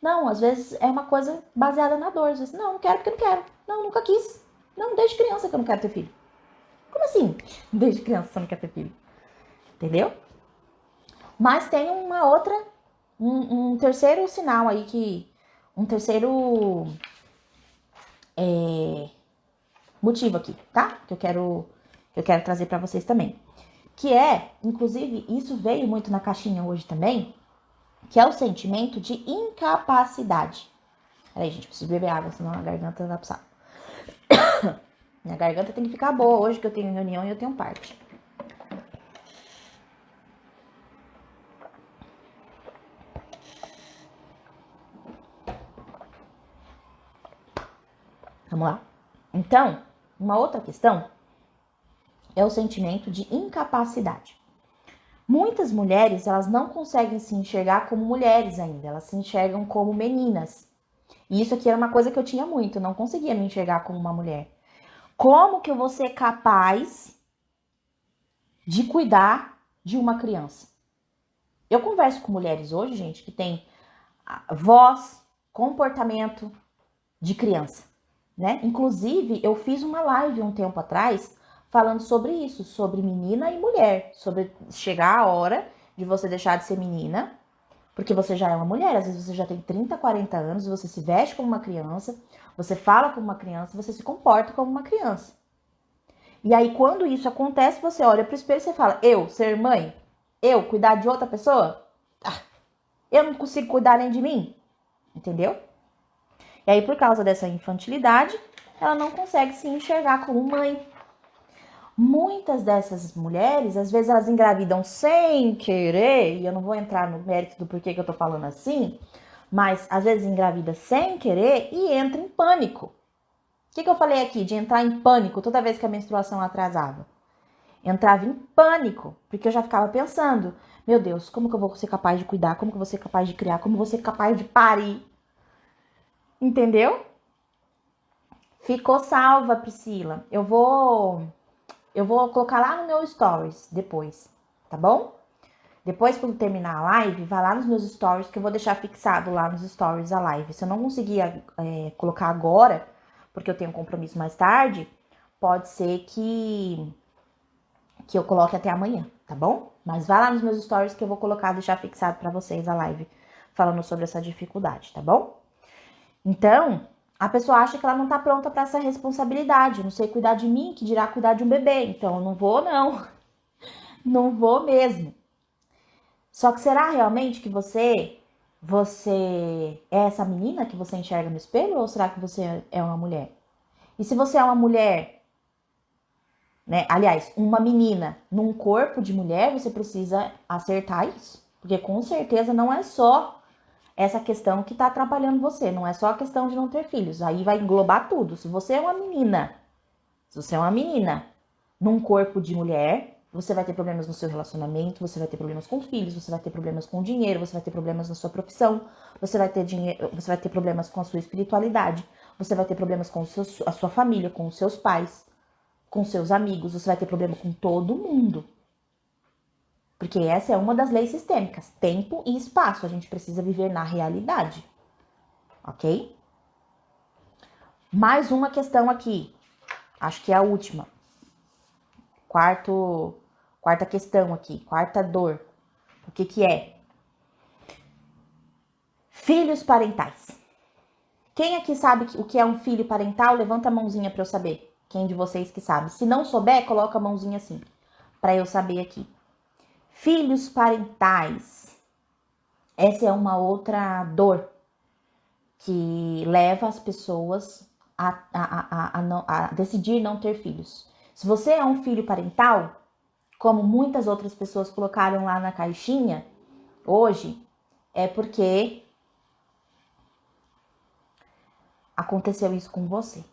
A: Não, às vezes é uma coisa baseada na dor. Às vezes, não quero porque não quero. Não, nunca quis. Não, desde criança que eu não quero ter filho. Como assim? Desde criança você não quer ter filho? Entendeu? Mas tem uma outra, um terceiro sinal aí que... Um terceiro motivo aqui, tá? Que eu quero trazer pra vocês também. Que é, inclusive, isso veio muito na caixinha hoje também, que é o sentimento de incapacidade. Peraí, gente, preciso beber água, senão a garganta vai passar. Minha garganta tem que ficar boa hoje, que eu tenho reunião e eu tenho parte. Vamos lá. Então, uma outra questão é o sentimento de incapacidade. Muitas mulheres, elas não conseguem se enxergar como mulheres ainda, elas se enxergam como meninas. E isso aqui era uma coisa que eu tinha muito, eu não conseguia me enxergar como uma mulher. Como que eu vou ser capaz de cuidar de uma criança? Eu converso com mulheres hoje, gente, que têm voz, comportamento de criança, né? Inclusive, eu fiz uma live um tempo atrás falando sobre isso, sobre menina e mulher, sobre chegar a hora de você deixar de ser menina, porque você já é uma mulher, às vezes você já tem 30, 40 anos, você se veste como uma criança, você fala como uma criança, você se comporta como uma criança. E aí, quando isso acontece, você olha pro espelho e você fala, eu ser mãe? Eu cuidar de outra pessoa? Eu não consigo cuidar nem de mim? Entendeu? E aí, por causa dessa infantilidade, ela não consegue se enxergar como mãe. Muitas dessas mulheres, às vezes elas engravidam sem querer, e eu não vou entrar no mérito do porquê que eu tô falando assim, mas às vezes engravida sem querer e entra em pânico. O que eu falei aqui de entrar em pânico toda vez que a menstruação atrasava? Entrava em pânico, porque eu já ficava pensando, meu Deus, como que eu vou ser capaz de cuidar, como que eu vou ser capaz de criar, como eu vou ser capaz de parir? Entendeu? Ficou salva, Priscila. Eu vou colocar lá no meu stories depois, tá bom? Depois, quando terminar a live, vai lá nos meus stories, que eu vou deixar fixado lá nos stories a live. Se eu não conseguir colocar agora, porque eu tenho um compromisso mais tarde, pode ser que eu coloque até amanhã, tá bom? Mas vai lá nos meus stories que eu vou colocar, deixar fixado pra vocês a live, falando sobre essa dificuldade, tá bom? Então, a pessoa acha que ela não tá pronta pra essa responsabilidade. Não sei cuidar de mim, que dirá cuidar de um bebê. Então, eu não vou, não. Não vou mesmo. Só que será realmente que você é essa menina que você enxerga no espelho? Ou será que você é uma mulher? E se você é uma mulher, né? Aliás, uma menina num corpo de mulher, você precisa acertar isso. Porque com certeza não é só essa questão que tá atrapalhando você, não é só a questão de não ter filhos. Aí vai englobar tudo. Se você é uma menina num corpo de mulher, você vai ter problemas no seu relacionamento, você vai ter problemas com filhos, você vai ter problemas com dinheiro, você vai ter problemas na sua profissão, você vai ter problemas com a sua espiritualidade, você vai ter problemas com a sua família, com os seus pais, com seus amigos, você vai ter problema com todo mundo. Porque essa é uma das leis sistêmicas, tempo e espaço. A gente precisa viver na realidade, ok? Mais uma questão aqui, acho que é a última. Quarta questão aqui, quarta dor. O que é? Filhos parentais. Quem aqui sabe o que é um filho parental? Levanta a mãozinha para eu saber. Quem de vocês que sabe? Se não souber, coloca a mãozinha assim, para eu saber aqui. Filhos parentais. Essa é uma outra dor que leva as pessoas a decidir não ter filhos. Se você é um filho parental, como muitas outras pessoas colocaram lá na caixinha, hoje, é porque aconteceu isso com você.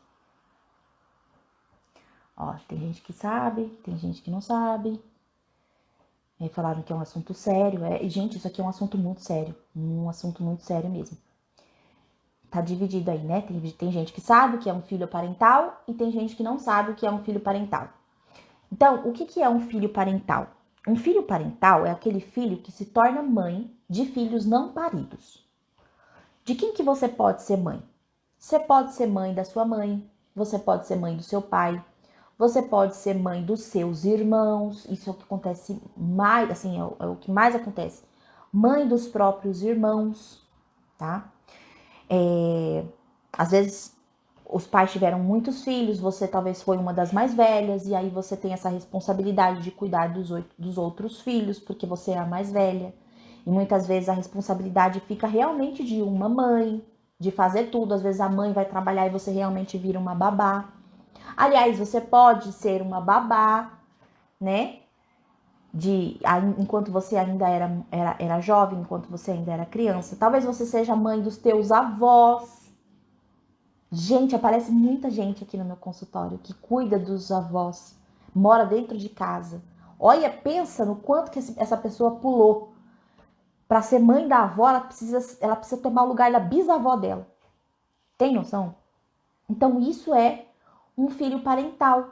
A: Ó, tem gente que sabe, tem gente que não sabe. Falaram que é um assunto sério. E, gente, isso aqui é um assunto muito sério. Um assunto muito sério mesmo. Tá dividido aí, né? Tem gente que sabe que é um filho parental e tem gente que não sabe o que é um filho parental. Então, o que é um filho parental? Um filho parental é aquele filho que se torna mãe de filhos não paridos. De quem que você pode ser mãe? Você pode ser mãe da sua mãe, você pode ser mãe do seu pai, você pode ser mãe dos seus irmãos, isso é o que acontece mais, assim, é o que mais acontece. Mãe dos próprios irmãos, tá? Às vezes os pais tiveram muitos filhos, você talvez foi uma das mais velhas, e aí você tem essa responsabilidade de cuidar dos outros filhos, porque você é a mais velha. E muitas vezes a responsabilidade fica realmente de uma mãe, de fazer tudo. Às vezes a mãe vai trabalhar e você realmente vira uma babá. Aliás, você pode ser uma babá, né? Enquanto você ainda era jovem, enquanto você ainda era criança. Talvez você seja mãe dos teus avós. Gente, aparece muita gente aqui no meu consultório que cuida dos avós, mora dentro de casa. Olha, pensa no quanto que essa pessoa pulou. Para ser mãe da avó, ela precisa tomar o lugar da bisavó dela. Tem noção? Então, isso é um filho parental.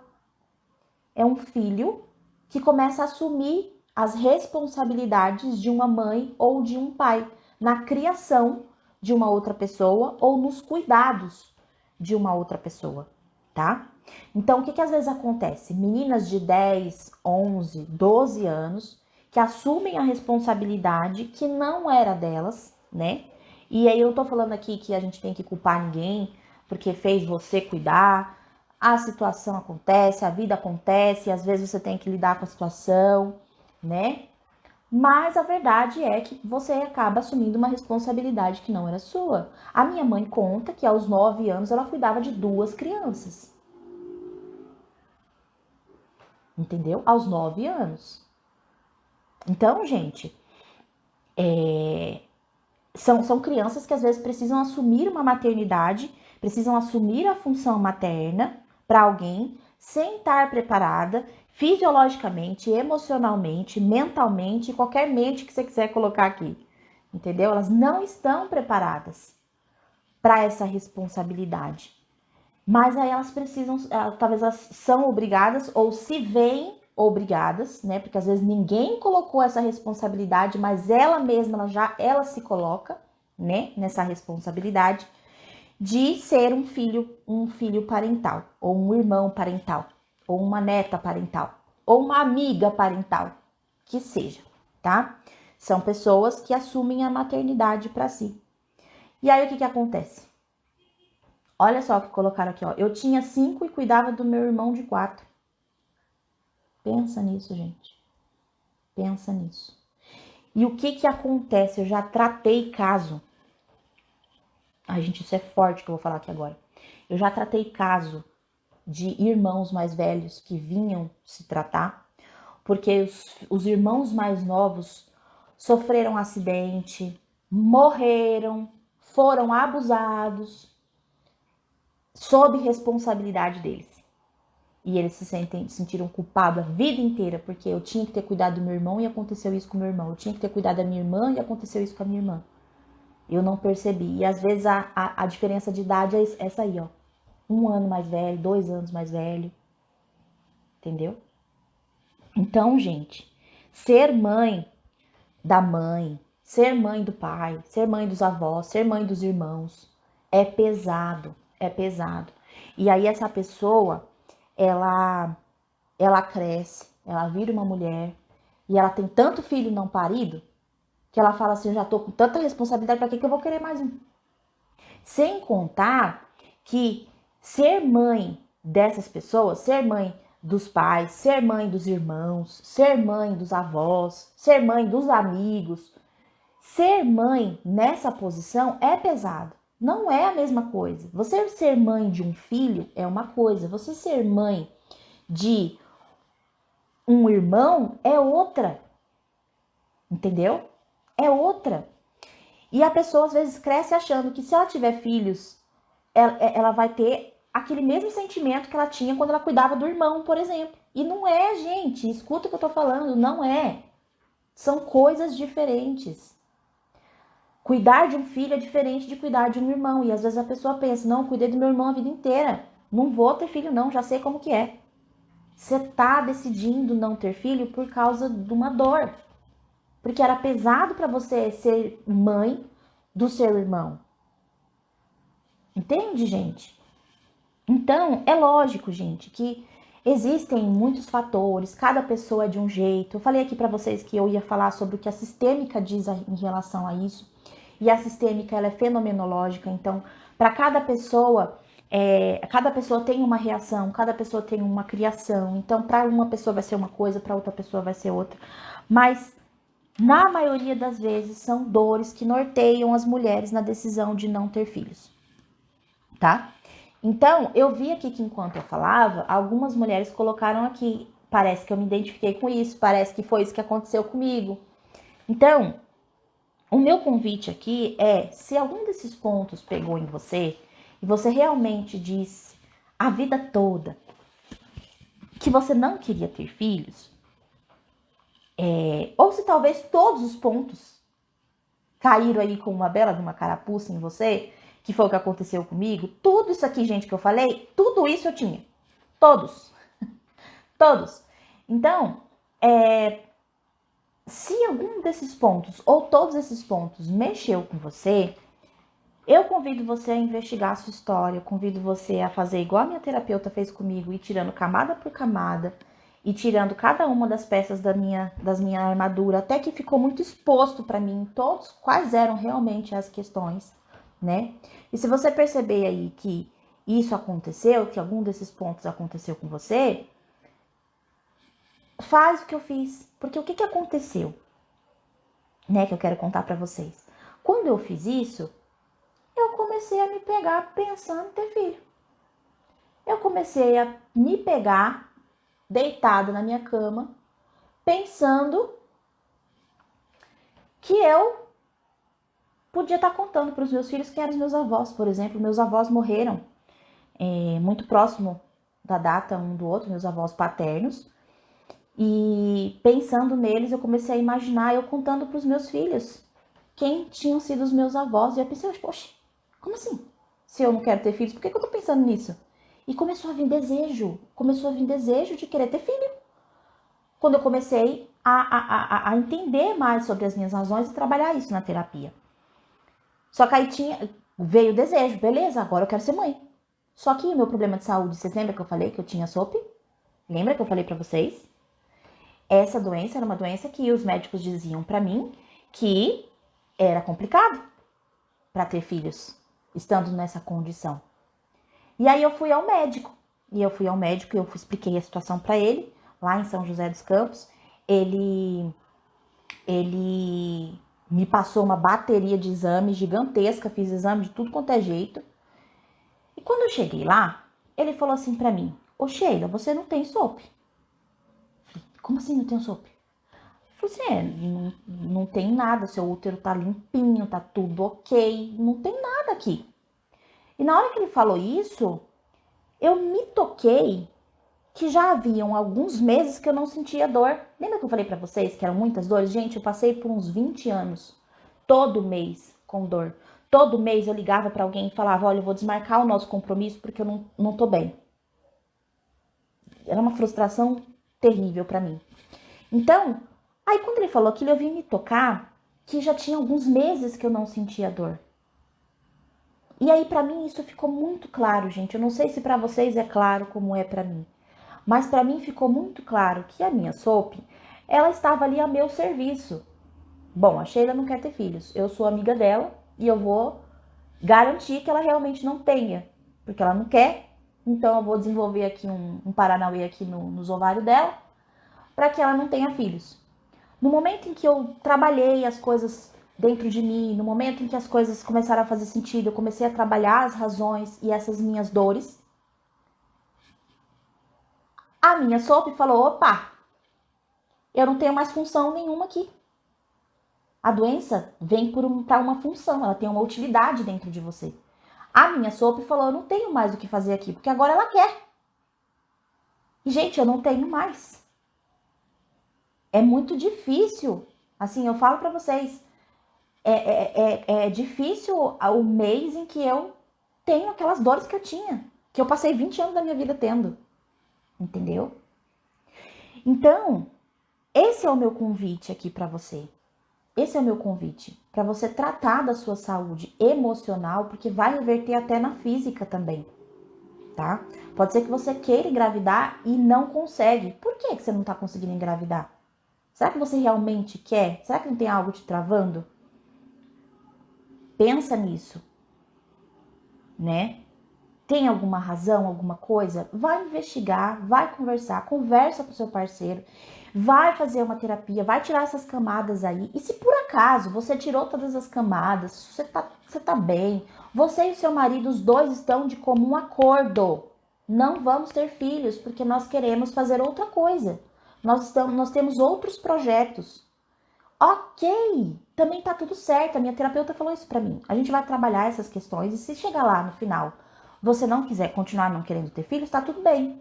A: É um filho que começa a assumir as responsabilidades de uma mãe ou de um pai na criação de uma outra pessoa ou nos cuidados de uma outra pessoa, tá? Então, o que às vezes acontece? Meninas de 10, 11, 12 anos que assumem a responsabilidade que não era delas, né? E aí eu não tô falando aqui que a gente tem que culpar ninguém porque fez você cuidar. A situação acontece, a vida acontece, e às vezes você tem que lidar com a situação, né? Mas a verdade é que você acaba assumindo uma responsabilidade que não era sua. A minha mãe conta que aos 9 anos ela cuidava de 2 crianças. Entendeu? Aos 9 anos. Então, gente, são crianças que às vezes precisam assumir uma maternidade, precisam assumir a função materna para alguém sem estar preparada fisiologicamente, emocionalmente, mentalmente, qualquer mente que você quiser colocar aqui, entendeu? Elas não estão preparadas para essa responsabilidade. Mas aí elas precisam, talvez elas são obrigadas ou se veem obrigadas, né? Porque às vezes ninguém colocou essa responsabilidade, mas ela mesma, ela se coloca, né? Nessa responsabilidade de ser um filho parental, ou um irmão parental, ou uma neta parental, ou uma amiga parental, que seja, tá? São pessoas que assumem a maternidade para si. E aí o que acontece? Olha só o que colocaram aqui, ó. Eu tinha 5 e cuidava do meu irmão de 4. Pensa nisso, gente. Pensa nisso. E o que acontece? Eu já tratei caso. Ai, gente, isso é forte que eu vou falar aqui agora. Eu já tratei caso de irmãos mais velhos que vinham se tratar, porque os irmãos mais novos sofreram acidente, morreram, foram abusados, sob responsabilidade deles. E eles se sentiram culpados a vida inteira, porque eu tinha que ter cuidado do meu irmão e aconteceu isso com o meu irmão. Eu tinha que ter cuidado da minha irmã e aconteceu isso com a minha irmã. Eu não percebi. E às vezes a diferença de idade é essa aí, ó. 1 ano mais velho, 2 anos mais velho. Entendeu? Então, gente, ser mãe da mãe, ser mãe do pai, ser mãe dos avós, ser mãe dos irmãos, é pesado, é pesado. E aí essa pessoa, ela cresce, ela vira uma mulher e ela tem tanto filho não parido que ela fala assim, eu já tô com tanta responsabilidade, pra que eu vou querer mais um? Sem contar que ser mãe dessas pessoas, ser mãe dos pais, ser mãe dos irmãos, ser mãe dos avós, ser mãe dos amigos, ser mãe nessa posição é pesado. Não é a mesma coisa. Você ser mãe de um filho é uma coisa, você ser mãe de um irmão é outra. Entendeu? É outra. E a pessoa às vezes cresce achando que se ela tiver filhos, ela vai ter aquele mesmo sentimento que ela tinha quando ela cuidava do irmão, por exemplo. E não é, gente. Escuta o que eu tô falando, não é. São coisas diferentes. Cuidar de um filho é diferente de cuidar de um irmão. E às vezes a pessoa pensa, não, eu cuidei do meu irmão a vida inteira. Não vou ter filho não, já sei como que é. Você tá decidindo não ter filho por causa de uma dor. Porque era pesado para você ser mãe do seu irmão. Entende, gente? Então, é lógico, gente, que existem muitos fatores, cada pessoa é de um jeito. Eu falei aqui para vocês que eu ia falar sobre o que a sistêmica diz em relação a isso. E a sistêmica, ela é fenomenológica, então, para cada pessoa tem uma reação, cada pessoa tem uma criação. Então, para uma pessoa vai ser uma coisa, para outra pessoa vai ser outra. Mas, na maioria das vezes, são dores que norteiam as mulheres na decisão de não ter filhos, tá? Então, eu vi aqui que enquanto eu falava, algumas mulheres colocaram aqui, parece que eu me identifiquei com isso, parece que foi isso que aconteceu comigo. Então, o meu convite aqui é, se algum desses pontos pegou em você, e você realmente disse a vida toda que você não queria ter filhos, ou se talvez todos os pontos caíram aí com uma bela de uma carapuça em você, que foi o que aconteceu comigo, tudo isso aqui, gente, que eu falei, tudo isso eu tinha. Todos. Todos. Então, se algum desses pontos, ou todos esses pontos, mexeu com você, eu convido você a investigar a sua história, eu convido você a fazer igual a minha terapeuta fez comigo, ir tirando camada por camada, e tirando cada uma das peças da minha armadura, até que ficou muito exposto para mim todos quais eram realmente as questões, né? E se você perceber aí que isso aconteceu, que algum desses pontos aconteceu com você, faz o que eu fiz. Porque o que aconteceu, né, que eu quero contar para vocês. Quando eu fiz isso, eu comecei a me pegar pensando em ter filho. Eu comecei a me pegar deitada na minha cama, pensando que eu podia estar contando para os meus filhos quem eram os meus avós, por exemplo. Meus avós morreram muito próximo da data um do outro, meus avós paternos. E pensando neles, eu comecei a imaginar eu contando para os meus filhos quem tinham sido os meus avós. E eu pensei, poxa, como assim? Se eu não quero ter filhos, por que eu tô pensando nisso? E começou a vir desejo de querer ter filho. Quando eu comecei a entender mais sobre as minhas razões e trabalhar isso na terapia. Só que aí veio o desejo, beleza, agora eu quero ser mãe. Só que o meu problema de saúde, vocês lembram que eu falei que eu tinha SOP? Lembra que eu falei pra vocês? Essa doença era uma doença que os médicos diziam pra mim que era complicado pra ter filhos, estando nessa condição. E aí eu fui ao médico. E eu expliquei a situação pra ele, lá em São José dos Campos. Ele me passou uma bateria de exames gigantesca, fiz exame de tudo quanto é jeito. E quando eu cheguei lá, ele falou assim pra mim, ô Sheila, você não tem SOP. Falei, como assim não tem SOP? Ele falou assim, não tem nada, seu útero tá limpinho, tá tudo ok, não tem nada aqui. E na hora que ele falou isso, eu me toquei que já haviam alguns meses que eu não sentia dor. Lembra que eu falei pra vocês que eram muitas dores? Gente, eu passei por uns 20 anos, todo mês com dor. Todo mês eu ligava pra alguém e falava, olha, eu vou desmarcar o nosso compromisso porque eu não tô bem. Era uma frustração terrível pra mim. Então, aí quando ele falou aquilo, eu vim me tocar que já tinha alguns meses que eu não sentia dor. E aí pra mim isso ficou muito claro, gente. Eu não sei se pra vocês é claro como é pra mim. Mas para mim ficou muito claro que a minha SOP, ela estava ali a meu serviço. Bom, a Sheila não quer ter filhos. Eu sou amiga dela e eu vou garantir que ela realmente não tenha. Porque ela não quer, então eu vou desenvolver aqui um paranauê aqui nos ovários dela para que ela não tenha filhos. No momento em que eu trabalhei as coisas dentro de mim, no momento em que as coisas começaram a fazer sentido, eu comecei a trabalhar as razões e essas minhas dores, a minha SOP falou, opa, eu não tenho mais função nenhuma aqui. A doença vem para uma função, ela tem uma utilidade dentro de você. A minha SOP falou, eu não tenho mais o que fazer aqui, porque agora ela quer. E, gente, eu não tenho mais. É muito difícil. Assim, eu falo pra vocês, é difícil o mês em que eu tenho aquelas dores que eu tinha, que eu passei 20 anos da minha vida tendo. Entendeu? Então, esse é o meu convite aqui para você. Esse é o meu convite para você tratar da sua saúde emocional, porque vai reverter até na física também. tá? Pode ser que você queira engravidar e não consegue. Por que você não tá conseguindo engravidar? Será que você realmente quer? Será que não tem algo te travando? Pensa nisso, né? Tem alguma razão, alguma coisa? Vai investigar, vai conversar, conversa com seu parceiro, vai fazer uma terapia, vai tirar essas camadas aí. E se por acaso você tirou todas as camadas, você tá bem, você e o seu marido, os dois estão de comum acordo. Não vamos ter filhos porque nós queremos fazer outra coisa. Nós temos outros projetos. Ok, também tá tudo certo. A minha terapeuta falou isso pra mim. A gente vai trabalhar essas questões e se chegar lá no final você não quiser continuar não querendo ter filhos, tá tudo bem.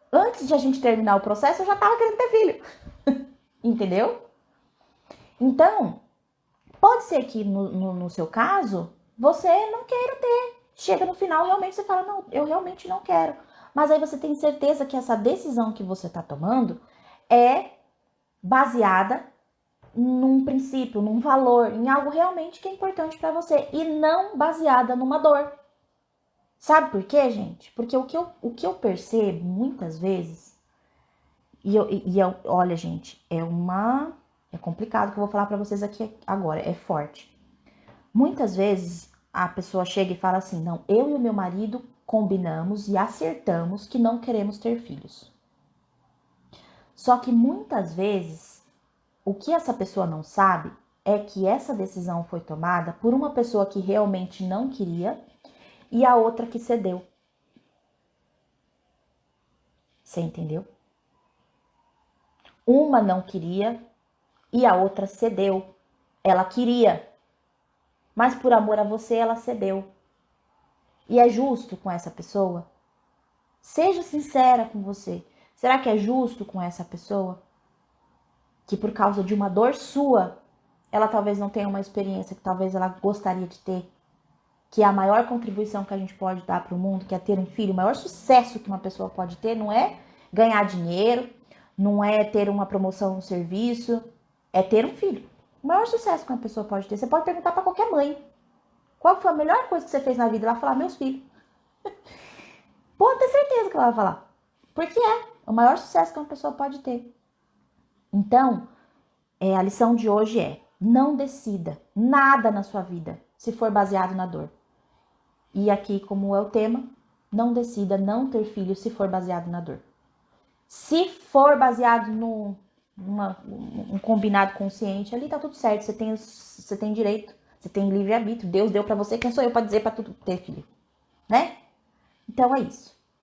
A: Antes de a gente terminar o processo, eu já tava querendo ter filho. Entendeu? Então, pode ser que no seu caso, você não queira ter. Chega no final, realmente você fala, não, eu realmente não quero. Mas aí você tem certeza que essa decisão que você tá tomando é baseada num princípio, num valor, em algo realmente que é importante para você e não baseada numa dor. Sabe por quê, gente? Porque o que eu percebo muitas vezes, olha, gente, é complicado que eu vou falar para vocês aqui agora, é forte. Muitas vezes a pessoa chega e fala assim: não, eu e o meu marido combinamos e acertamos que não queremos ter filhos. Só que muitas vezes o que essa pessoa não sabe é que essa decisão foi tomada por uma pessoa que realmente não queria e a outra que cedeu. Você entendeu? Uma não queria e a outra cedeu. Ela queria, mas por amor a você ela cedeu. E é justo com essa pessoa? Seja sincera com você. Será que é justo com essa pessoa? Que por causa de uma dor sua, ela talvez não tenha uma experiência que talvez ela gostaria de ter. Que é a maior contribuição que a gente pode dar para o mundo, que é ter um filho. O maior sucesso que uma pessoa pode ter não é ganhar dinheiro, não é ter uma promoção no serviço, é ter um filho. O maior sucesso que uma pessoa pode ter. Você pode perguntar para qualquer mãe. Qual foi a melhor coisa que você fez na vida? Ela vai falar, meus filhos. Pode ter certeza que ela vai falar. Porque é o maior sucesso que uma pessoa pode ter. Então, a lição de hoje é: não decida nada na sua vida se for baseado na dor. E aqui, como é o tema, não decida não ter filho se for baseado na dor. Se for baseado num combinado consciente, ali tá tudo certo. Você tem direito, você tem livre-arbítrio. Deus deu pra você, quem sou eu pra dizer pra tudo ter filho? Né? Então é isso.